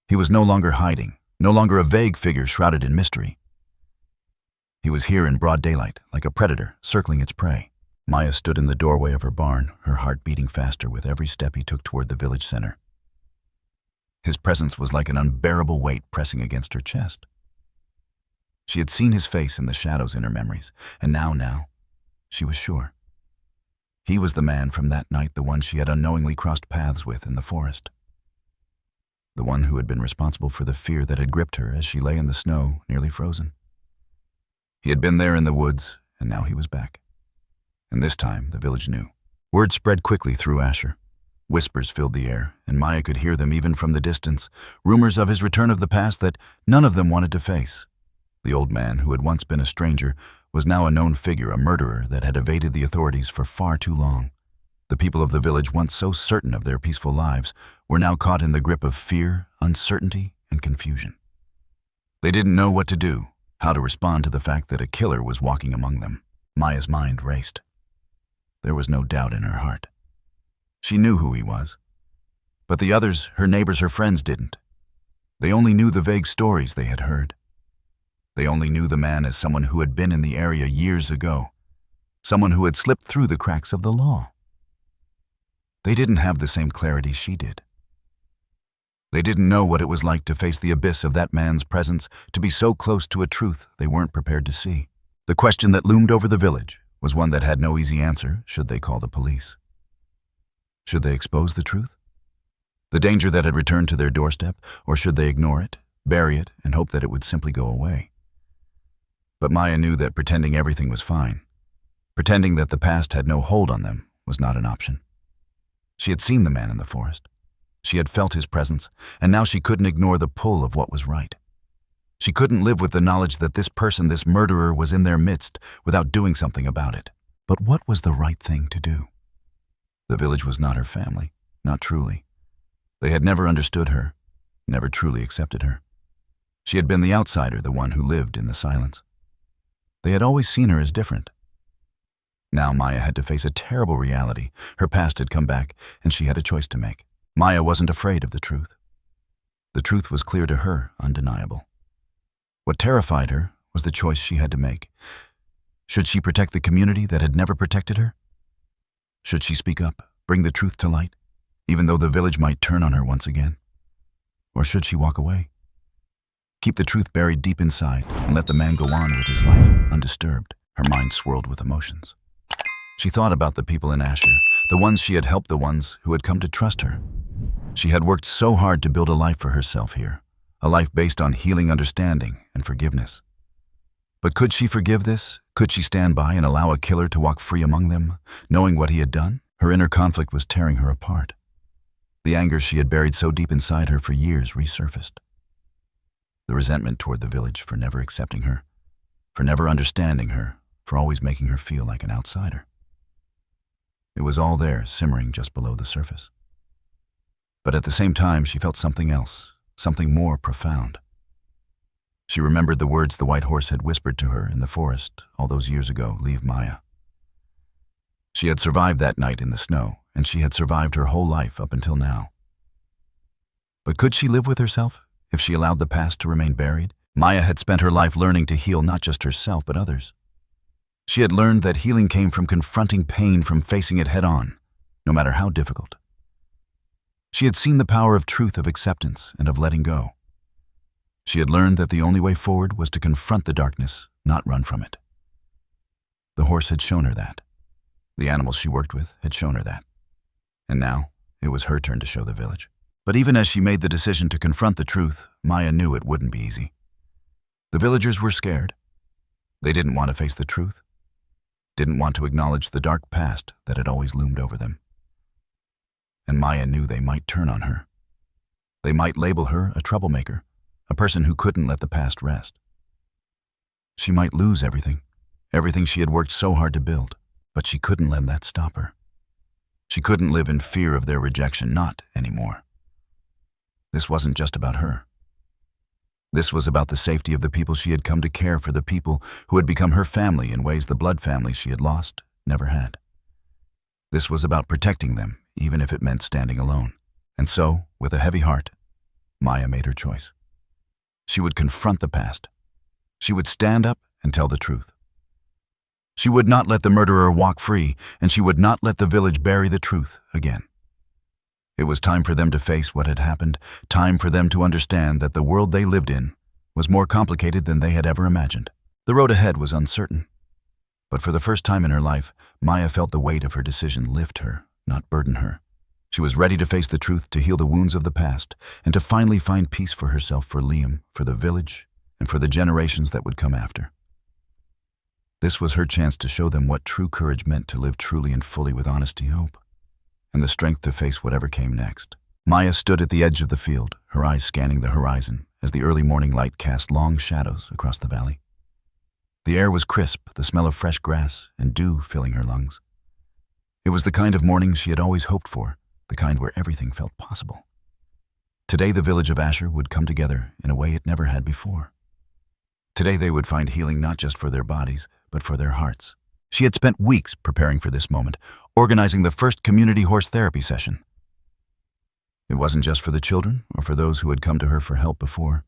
Speaker 1: He was no longer hiding, no longer a vague figure shrouded in mystery. He was here in broad daylight, like a predator circling its prey. Maya stood in the doorway of her barn, her heart beating faster with every step he took toward the village center. His presence was like an unbearable weight pressing against her chest. She had seen his face in the shadows in her memories, and now, she was sure. He was the man from that night, the one she had unknowingly crossed paths with in the forest. The one who had been responsible for the fear that had gripped her as she lay in the snow, nearly frozen. He had been there in the woods, and now he was back. And this time, the village knew. Word spread quickly through Asher. Whispers filled the air, and Maya could hear them even from the distance, rumors of his return of the past that none of them wanted to face. The old man, who had once been a stranger, was now a known figure, a murderer that had evaded the authorities for far too long. The people of the village, once so certain of their peaceful lives, were now caught in the grip of fear, uncertainty, and confusion. They didn't know what to do, how to respond to the fact that a killer was walking among them. Maya's mind raced. There was no doubt in her heart. She knew who he was. But the others, her neighbors, her friends, didn't. They only knew the vague stories they had heard. They only knew the man as someone who had been in the area years ago, someone who had slipped through the cracks of the law. They didn't have the same clarity she did. They didn't know what it was like to face the abyss of that man's presence, to be so close to a truth they weren't prepared to see. The question that loomed over the village was one that had no easy answer. Should they call the police? Should they expose the truth? The danger that had returned to their doorstep, or should they ignore it, bury it, and hope that it would simply go away? But Maya knew that pretending everything was fine, pretending that the past had no hold on them, was not an option. She had seen the man in the forest. She had felt his presence, and now she couldn't ignore the pull of what was right. She couldn't live with the knowledge that this person, this murderer, was in their midst without doing something about it. But what was the right thing to do? The village was not her family, not truly. They had never understood her, never truly accepted her. She had been the outsider, the one who lived in the silence. They had always seen her as different. Now Maya had to face a terrible reality. Her past had come back, and she had a choice to make. Maya wasn't afraid of the truth. The truth was clear to her, undeniable. What terrified her was the choice she had to make. Should she protect the community that had never protected her? Should she speak up, bring the truth to light, even though the village might turn on her once again? Or should she walk away? Keep the truth buried deep inside and let the man go on with his life undisturbed. Her mind swirled with emotions. She thought about the people in Asher, the ones she had helped, the ones who had come to trust her. She had worked so hard to build a life for herself here, a life based on healing, understanding, and forgiveness. But could she forgive this? Could she stand by and allow a killer to walk free among them, knowing what he had done? Her inner conflict was tearing her apart. The anger she had buried so deep inside her for years resurfaced. The resentment toward the village for never accepting her, for never understanding her, for always making her feel like an outsider. It was all there, simmering just below the surface. But at the same time, she felt something else, something more profound. She remembered the words the white horse had whispered to her in the forest all those years ago, "Leave Maya." She had survived that night in the snow, and she had survived her whole life up until now. But could she live with herself if she allowed the past to remain buried? Maya had spent her life learning to heal not just herself but others. She had learned that healing came from confronting pain, from facing it head-on, no matter how difficult. She had seen the power of truth, of acceptance, and of letting go. She had learned that the only way forward was to confront the darkness, not run from it. The horse had shown her that. The animals she worked with had shown her that. And now, it was her turn to show the village. But even as she made the decision to confront the truth, Maya knew it wouldn't be easy. The villagers were scared. They didn't want to face the truth, didn't want to acknowledge the dark past that had always loomed over them. And Maya knew they might turn on her. They might label her a troublemaker, a person who couldn't let the past rest. She might lose everything she had worked so hard to build, but she couldn't let that stop her. She couldn't live in fear of their rejection, not anymore. This wasn't just about her. This was about the safety of the people she had come to care for, the people who had become her family in ways the blood family she had lost never had. This was about protecting them, even if it meant standing alone. And so, with a heavy heart, Maya made her choice. She would confront the past. She would stand up and tell the truth. She would not let the murderer walk free, and she would not let the village bury the truth again. It was time for them to face what had happened, time for them to understand that the world they lived in was more complicated than they had ever imagined. The road ahead was uncertain. But for the first time in her life, Maya felt the weight of her decision lift her, not burden her. She was ready to face the truth, to heal the wounds of the past, and to finally find peace for herself, for Liam, for the village, and for the generations that would come after. This was her chance to show them what true courage meant, to live truly and fully with honesty, hope, and the strength to face whatever came next. Maya stood at the edge of the field, her eyes scanning the horizon as the early morning light cast long shadows across the valley. The air was crisp, the smell of fresh grass and dew filling her lungs. It was the kind of morning she had always hoped for, the kind where everything felt possible. Today the village of Asher would come together in a way it never had before. Today they would find healing not just for their bodies, but for their hearts. She had spent weeks preparing for this moment, organizing the first community horse therapy session. It wasn't just for the children or for those who had come to her for help before.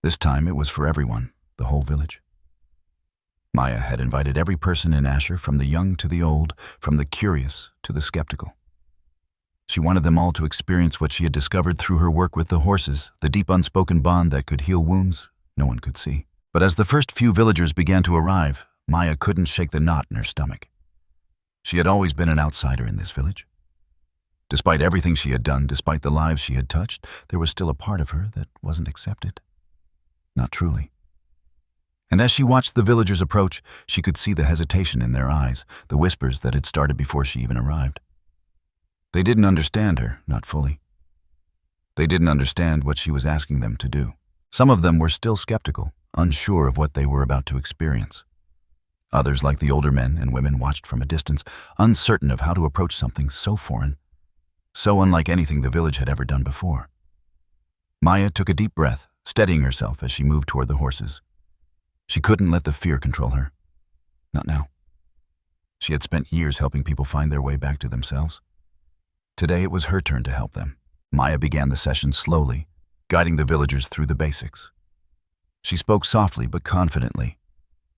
Speaker 1: This time it was for everyone, the whole village. Maya had invited every person in Asher, from the young to the old, from the curious to the skeptical. She wanted them all to experience what she had discovered through her work with the horses, the deep unspoken bond that could heal wounds no one could see. But as the first few villagers began to arrive, Maya couldn't shake the knot in her stomach. She had always been an outsider in this village. Despite everything she had done, despite the lives she had touched, there was still a part of her that wasn't accepted. Not truly. And as she watched the villagers approach, she could see the hesitation in their eyes, the whispers that had started before she even arrived. They didn't understand her, not fully. They didn't understand what she was asking them to do. Some of them were still skeptical, unsure of what they were about to experience. Others, like the older men and women, watched from a distance, uncertain of how to approach something so foreign, so unlike anything the village had ever done before. Maya took a deep breath, steadying herself as she moved toward the horses. She couldn't let the fear control her. Not now. She had spent years helping people find their way back to themselves. Today it was her turn to help them. Maya began the session slowly, guiding the villagers through the basics. She spoke softly but confidently,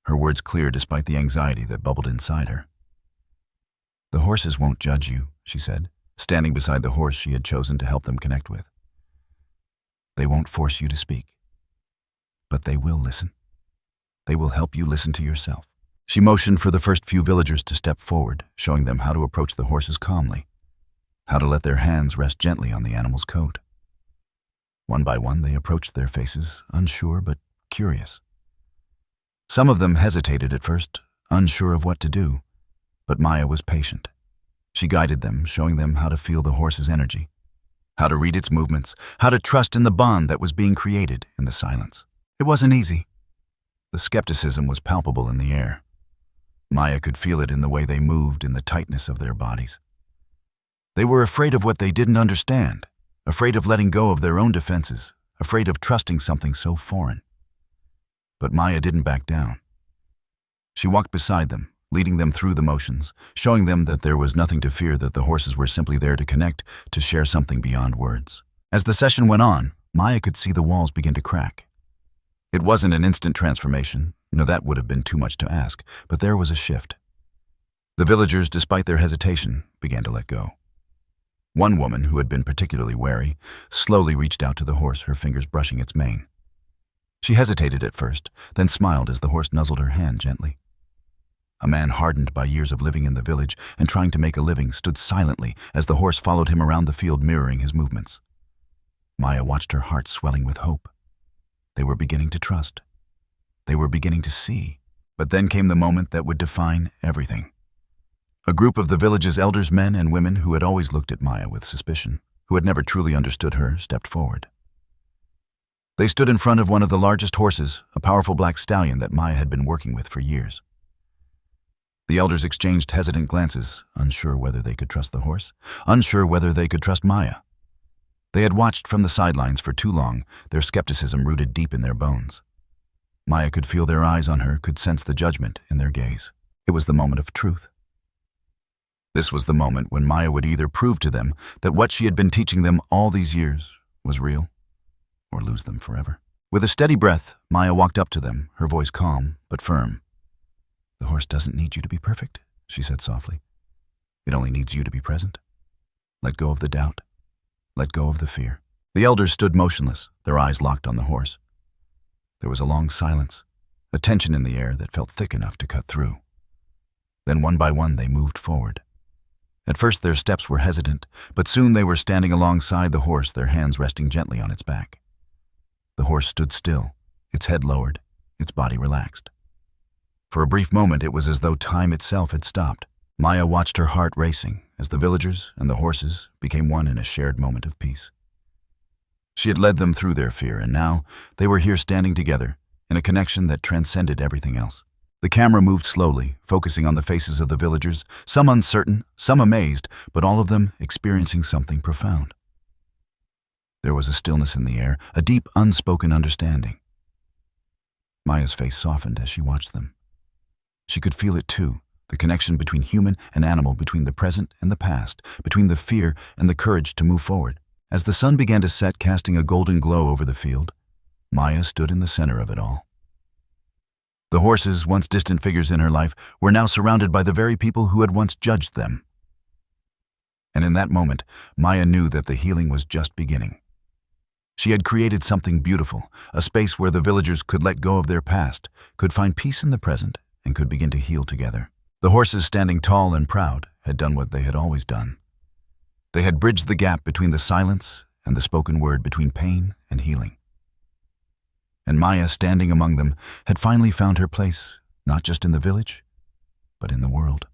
Speaker 1: her words clear despite the anxiety that bubbled inside her. "The horses won't judge you," she said, standing beside the horse she had chosen to help them connect with. "They won't force you to speak, but they will listen. They will help you listen to yourself." She motioned for the first few villagers to step forward, showing them how to approach the horses calmly, how to let their hands rest gently on the animal's coat. One by one, they approached their faces, unsure but curious. Some of them hesitated at first, unsure of what to do, but Maya was patient. She guided them, showing them how to feel the horse's energy, how to read its movements, how to trust in the bond that was being created in the silence. It wasn't easy. The skepticism was palpable in the air. Maya could feel it in the way they moved, in the tightness of their bodies. They were afraid of what they didn't understand, afraid of letting go of their own defenses, afraid of trusting something so foreign. But Maya didn't back down. She walked beside them, leading them through the motions, showing them that there was nothing to fear, that the horses were simply there to connect, to share something beyond words. As the session went on, Maya could see the walls begin to crack. It wasn't an instant transformation. No, that would have been too much to ask, but there was a shift. The villagers, despite their hesitation, began to let go. One woman, who had been particularly wary, slowly reached out to the horse, her fingers brushing its mane. She hesitated at first, then smiled as the horse nuzzled her hand gently. A man hardened by years of living in the village and trying to make a living stood silently as the horse followed him around the field, mirroring his movements. Maya watched, her heart swelling with hope. They were beginning to trust. They were beginning to see. But then came the moment that would define everything. A group of the village's elders, men and women who had always looked at Maya with suspicion, who had never truly understood her, stepped forward. They stood in front of one of the largest horses, a powerful black stallion that Maya had been working with for years. The elders exchanged hesitant glances, unsure whether they could trust the horse, unsure whether they could trust Maya. They had watched from the sidelines for too long, their skepticism rooted deep in their bones. Maya could feel their eyes on her, could sense the judgment in their gaze. It was the moment of truth. This was the moment when Maya would either prove to them that what she had been teaching them all these years was real, or lose them forever. With a steady breath, Maya walked up to them, her voice calm but firm. "The horse doesn't need you to be perfect," she said softly. "It only needs you to be present. Let go of the doubt. Let go of the fear." The elders stood motionless, their eyes locked on the horse. There was a long silence, a tension in the air that felt thick enough to cut through. Then one by one they moved forward. At first their steps were hesitant, but soon they were standing alongside the horse, their hands resting gently on its back. The horse stood still, its head lowered, its body relaxed. For a brief moment it was as though time itself had stopped. Maya watched, her heart racing, as the villagers and the horses became one in a shared moment of peace. She had led them through their fear, and now they were here standing together in a connection that transcended everything else. The camera moved slowly, focusing on the faces of the villagers, some uncertain, some amazed, but all of them experiencing something profound. There was a stillness in the air, a deep, unspoken understanding. Maya's face softened as she watched them. She could feel it too, the connection between human and animal, between the present and the past, between the fear and the courage to move forward. As the sun began to set, casting a golden glow over the field, Maya stood in the center of it all. The horses, once distant figures in her life, were now surrounded by the very people who had once judged them. And in that moment, Maya knew that the healing was just beginning. She had created something beautiful, a space where the villagers could let go of their past, could find peace in the present, and could begin to heal together. The horses, standing tall and proud, had done what they had always done. They had bridged the gap between the silence and the spoken word, between pain and healing. And Maya, standing among them, had finally found her place, not just in the village, but in the world.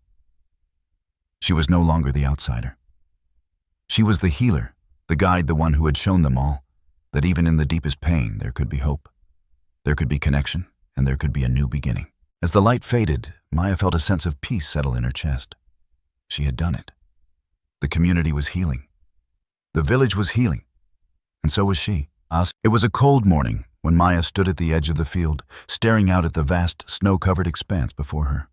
Speaker 1: She was no longer the outsider. She was the healer, the guide, the one who had shown them all that even in the deepest pain there could be hope, there could be connection, and there could be a new beginning. As the light faded, Maya felt a sense of peace settle in her chest. She had done it. The community was healing. The village was healing. And so was she. It was a cold morning when Maya stood at the edge of the field, staring out at the vast, snow-covered expanse before her.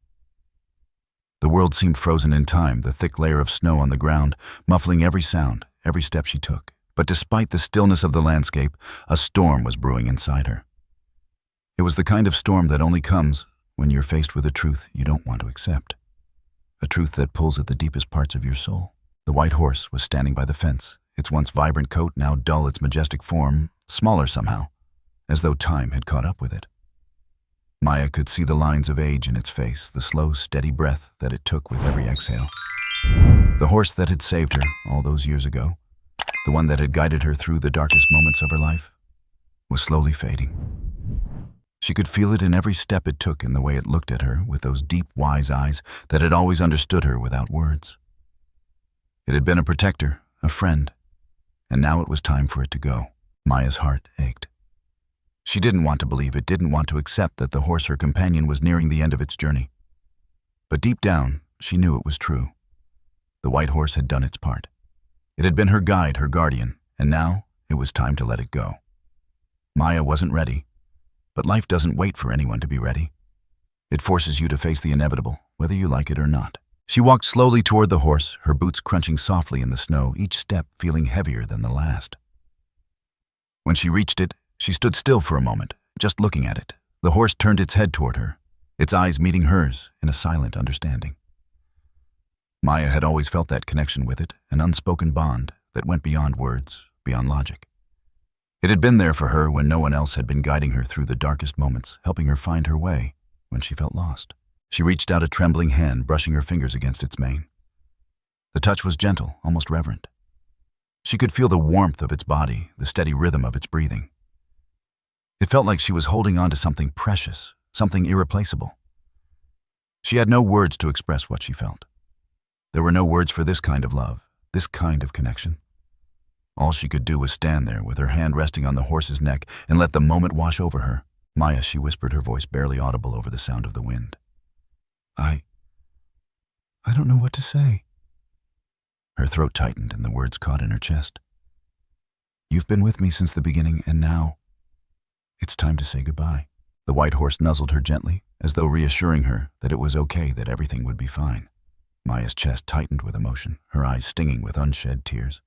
Speaker 1: The world seemed frozen in time, the thick layer of snow on the ground, muffling every sound, every step she took. But despite the stillness of the landscape, a storm was brewing inside her. It was the kind of storm that only comes when you're faced with a truth you don't want to accept. A truth that pulls at the deepest parts of your soul. The white horse was standing by the fence, its once vibrant coat now dull, its majestic form smaller somehow, as though time had caught up with it. Maya could see the lines of age in its face, the slow, steady breath that it took with every exhale. The horse that had saved her all those years ago, the one that had guided her through the darkest moments of her life, was slowly fading. She could feel it in every step it took, in the way it looked at her with those deep, wise eyes that had always understood her without words. It had been a protector, a friend, and now it was time for it to go. Maya's heart ached. She didn't want to believe it, didn't want to accept that the horse, her companion, was nearing the end of its journey. But deep down, she knew it was true. The white horse had done its part. It had been her guide, her guardian, and now it was time to let it go. Maya wasn't ready, but life doesn't wait for anyone to be ready. It forces you to face the inevitable, whether you like it or not. She walked slowly toward the horse, her boots crunching softly in the snow, each step feeling heavier than the last. When she reached it, she stood still for a moment, just looking at it. The horse turned its head toward her, its eyes meeting hers in a silent understanding. Maya had always felt that connection with it, an unspoken bond that went beyond words, beyond logic. It had been there for her when no one else had been guiding her through the darkest moments, helping her find her way when she felt lost. She reached out a trembling hand, brushing her fingers against its mane. The touch was gentle, almost reverent. She could feel the warmth of its body, the steady rhythm of its breathing. It felt like she was holding on to something precious, something irreplaceable. She had no words to express what she felt. There were no words for this kind of love, this kind of connection. All she could do was stand there with her hand resting on the horse's neck and let the moment wash over her. Maya, she whispered, her voice barely audible over the sound of the wind. I don't know what to say. Her throat tightened and the words caught in her chest. You've been with me since the beginning, and now it's time to say goodbye. The white horse nuzzled her gently, as though reassuring her that it was okay, that everything would be fine. Maya's chest tightened with emotion, her eyes stinging with unshed tears.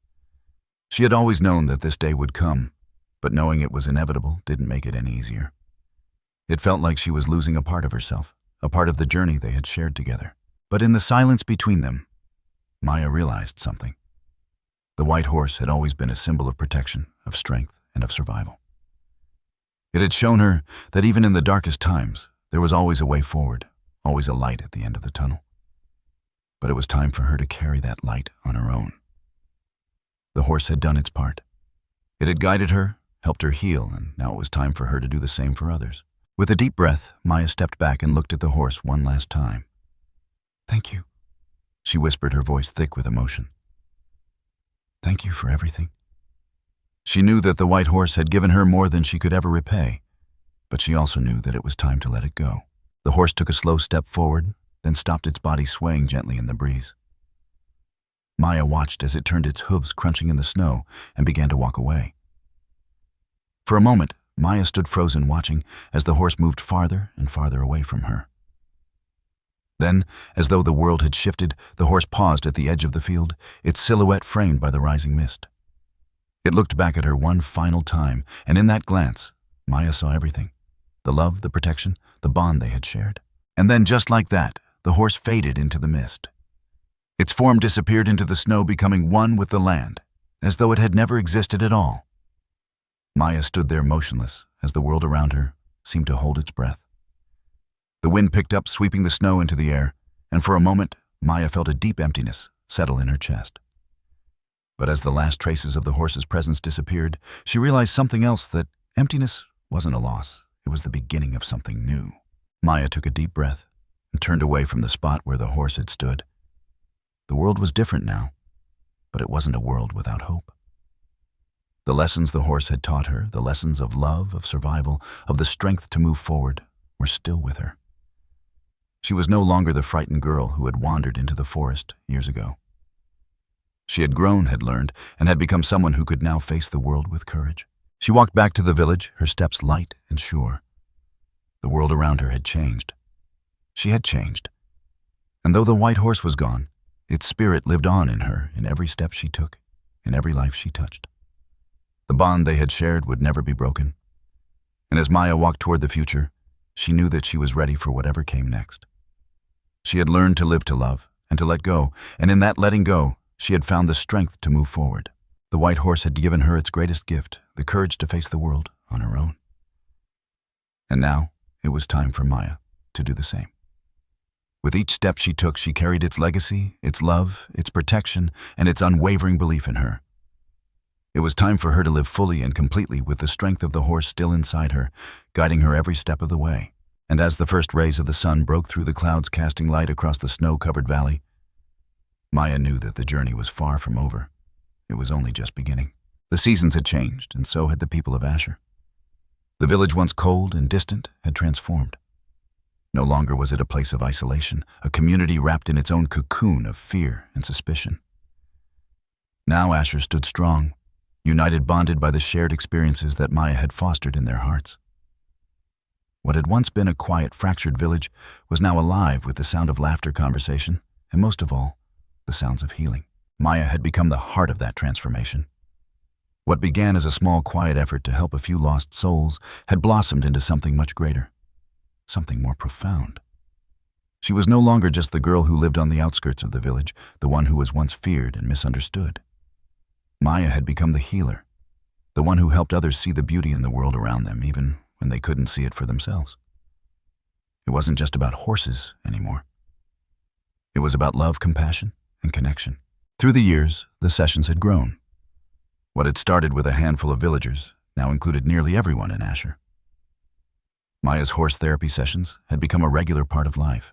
Speaker 1: She had always known that this day would come, but knowing it was inevitable didn't make it any easier. It felt like she was losing a part of herself, a part of the journey they had shared together. But in the silence between them, Maya realized something. The white horse had always been a symbol of protection, of strength, and of survival. It had shown her that even in the darkest times, there was always a way forward, always a light at the end of the tunnel. But it was time for her to carry that light on her own. The horse had done its part. It had guided her, helped her heal, and now it was time for her to do the same for others. With a deep breath, Maya stepped back and looked at the horse one last time. Thank you, she whispered, her voice thick with emotion. Thank you for everything. She knew that the white horse had given her more than she could ever repay, but she also knew that it was time to let it go. The horse took a slow step forward, then stopped, its body swaying gently in the breeze. Maya watched as it turned, its hooves crunching in the snow, and began to walk away. For a moment, Maya stood frozen, watching as the horse moved farther and farther away from her. Then, as though the world had shifted, the horse paused at the edge of the field, its silhouette framed by the rising mist. It looked back at her one final time, and in that glance, Maya saw everything. The love, the protection, the bond they had shared. And then, just like that, the horse faded into the mist. Its form disappeared into the snow, becoming one with the land, as though it had never existed at all. Maya stood there motionless, as the world around her seemed to hold its breath. The wind picked up, sweeping the snow into the air, and for a moment, Maya felt a deep emptiness settle in her chest. But as the last traces of the horse's presence disappeared, she realized something else, that emptiness wasn't a loss. It was the beginning of something new. Maya took a deep breath and turned away from the spot where the horse had stood. The world was different now, but it wasn't a world without hope. The lessons the horse had taught her, the lessons of love, of survival, of the strength to move forward, were still with her. She was no longer the frightened girl who had wandered into the forest years ago. She had grown, had learned, and had become someone who could now face the world with courage. She walked back to the village, her steps light and sure. The world around her had changed. She had changed. And though the white horse was gone, its spirit lived on in her, in every step she took, in every life she touched. The bond they had shared would never be broken. And as Maya walked toward the future, she knew that she was ready for whatever came next. She had learned to live to love and to let go, and in that letting go, she had found the strength to move forward. The white horse had given her its greatest gift, the courage to face the world on her own. And now, it was time for Maya to do the same. With each step she took, she carried its legacy, its love, its protection, and its unwavering belief in her. It was time for her to live fully and completely with the strength of the horse still inside her, guiding her every step of the way. And as the first rays of the sun broke through the clouds, casting light across the snow-covered valley, Maya knew that the journey was far from over. It was only just beginning. The seasons had changed, and so had the people of Asher. The village, once cold and distant, had transformed. No longer was it a place of isolation, a community wrapped in its own cocoon of fear and suspicion. Now Asher stood strong, united, bonded by the shared experiences that Maya had fostered in their hearts. What had once been a quiet, fractured village was now alive with the sound of laughter, conversation, and most of all, the sounds of healing. Maya had become the heart of that transformation. What began as a small, quiet effort to help a few lost souls had blossomed into something much greater, something more profound. She was no longer just the girl who lived on the outskirts of the village, the one who was once feared and misunderstood. Maya had become the healer, the one who helped others see the beauty in the world around them, even when they couldn't see it for themselves. It wasn't just about horses anymore. It was about love, compassion, and connection. Through the years, the sessions had grown. What had started with a handful of villagers now included nearly everyone in Asher. Maya's horse therapy sessions had become a regular part of life.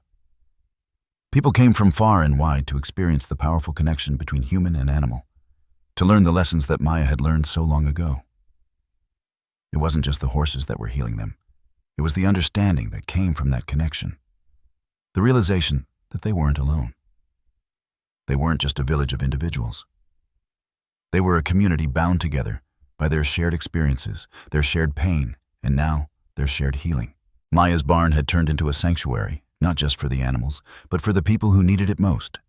Speaker 1: People came from far and wide to experience the powerful connection between human and animal, to learn the lessons that Maya had learned so long ago. It wasn't just the horses that were healing them. It was the understanding that came from that connection, the realization that they weren't alone. They weren't just a village of individuals. They were a community bound together by their shared experiences, their shared pain, and now their shared healing. Maya's barn had turned into a sanctuary, not just for the animals, but for the people who needed it most.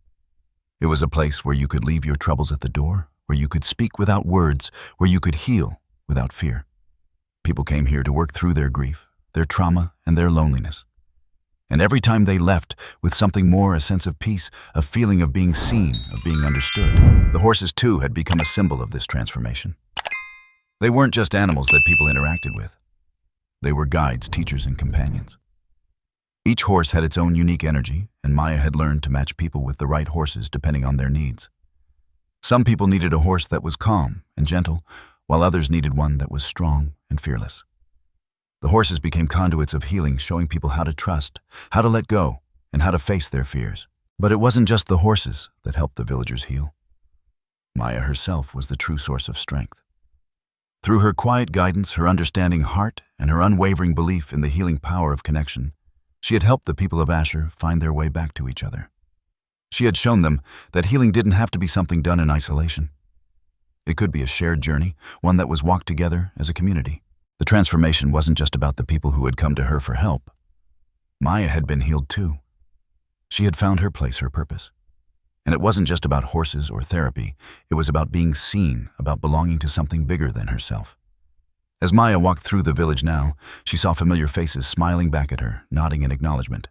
Speaker 1: It was a place where you could leave your troubles at the door, where you could speak without words, where you could heal without fear. People came here to work through their grief, their trauma, and their loneliness. And every time they left with something more, a sense of peace, a feeling of being seen, of being understood. The horses, too, had become a symbol of this transformation. They weren't just animals that people interacted with. They were guides, teachers, and companions. Each horse had its own unique energy, and Maya had learned to match people with the right horses depending on their needs. Some people needed a horse that was calm and gentle, while others needed one that was strong and fearless. The horses became conduits of healing, showing people how to trust, how to let go, and how to face their fears. But it wasn't just the horses that helped the villagers heal. Maya herself was the true source of strength. Through her quiet guidance, her understanding heart, and her unwavering belief in the healing power of connection, she had helped the people of Asher find their way back to each other. She had shown them that healing didn't have to be something done in isolation. It could be a shared journey, one that was walked together as a community. The transformation wasn't just about the people who had come to her for help. Maya had been healed too. She had found her place, her purpose. And it wasn't just about horses or therapy. It was about being seen, about belonging to something bigger than herself. As Maya walked through the village now, she saw familiar faces smiling back at her, nodding in acknowledgement.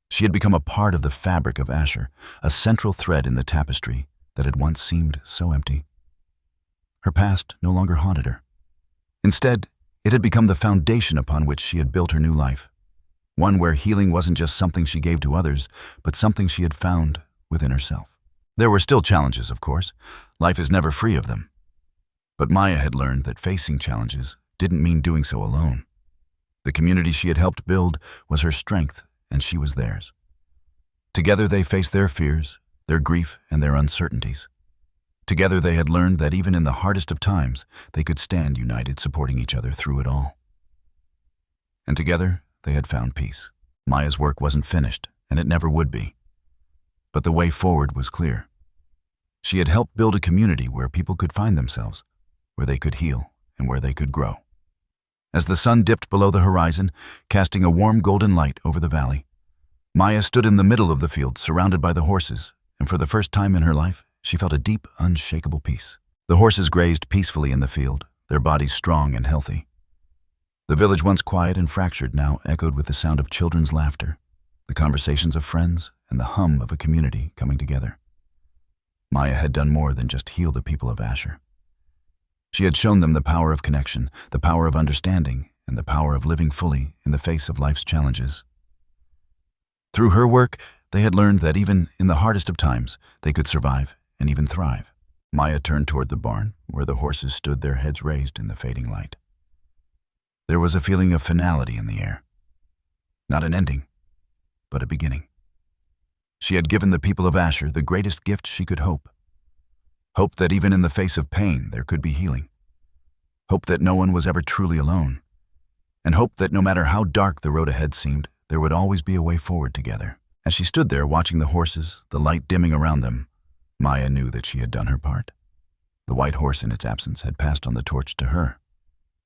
Speaker 1: She had become a part of the fabric of Asher, a central thread in the tapestry that had once seemed so empty. Her past no longer haunted her. Instead, it had become the foundation upon which she had built her new life, one where healing wasn't just something she gave to others, but something she had found within herself. There were still challenges, of course. Life is never free of them. But Maya had learned that facing challenges didn't mean doing so alone. The community she had helped build was her strength, and she was theirs. Together they faced their fears, their grief, and their uncertainties. Together they had learned that even in the hardest of times, they could stand united, supporting each other through it all. And together, they had found peace. Maya's work wasn't finished, and it never would be. But the way forward was clear. She had helped build a community where people could find themselves, where they could heal, and where they could grow. As the sun dipped below the horizon, casting a warm golden light over the valley, Maya stood in the middle of the field, surrounded by the horses, and for the first time in her life, she felt a deep, unshakable peace. The horses grazed peacefully in the field, their bodies strong and healthy. The village, once quiet and fractured, now echoed with the sound of children's laughter, the conversations of friends, and the hum of a community coming together. Maya had done more than just heal the people of Asher. She had shown them the power of connection, the power of understanding, and the power of living fully in the face of life's challenges. Through her work, they had learned that even in the hardest of times, they could survive and even thrive. Maya turned toward the barn, where the horses stood, their heads raised in the fading light. There was a feeling of finality in the air. Not an ending, but a beginning. She had given the people of Asher the greatest gift she could hope. Hope that even in the face of pain, there could be healing. Hope that no one was ever truly alone. And hope that no matter how dark the road ahead seemed, there would always be a way forward together. As she stood there watching the horses, the light dimming around them, Maya knew that she had done her part. The white horse in its absence had passed on the torch to her.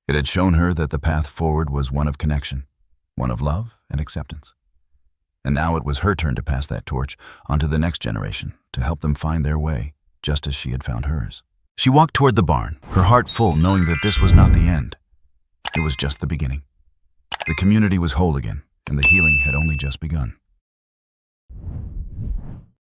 Speaker 1: It had shown her that the path forward was one of connection, one of love and acceptance. And now it was her turn to pass that torch on to the next generation, to help them find their way, just as she had found hers. She walked toward the barn, her heart full, knowing that this was not the end. It was just the beginning. The community was whole again, and the healing had only just begun.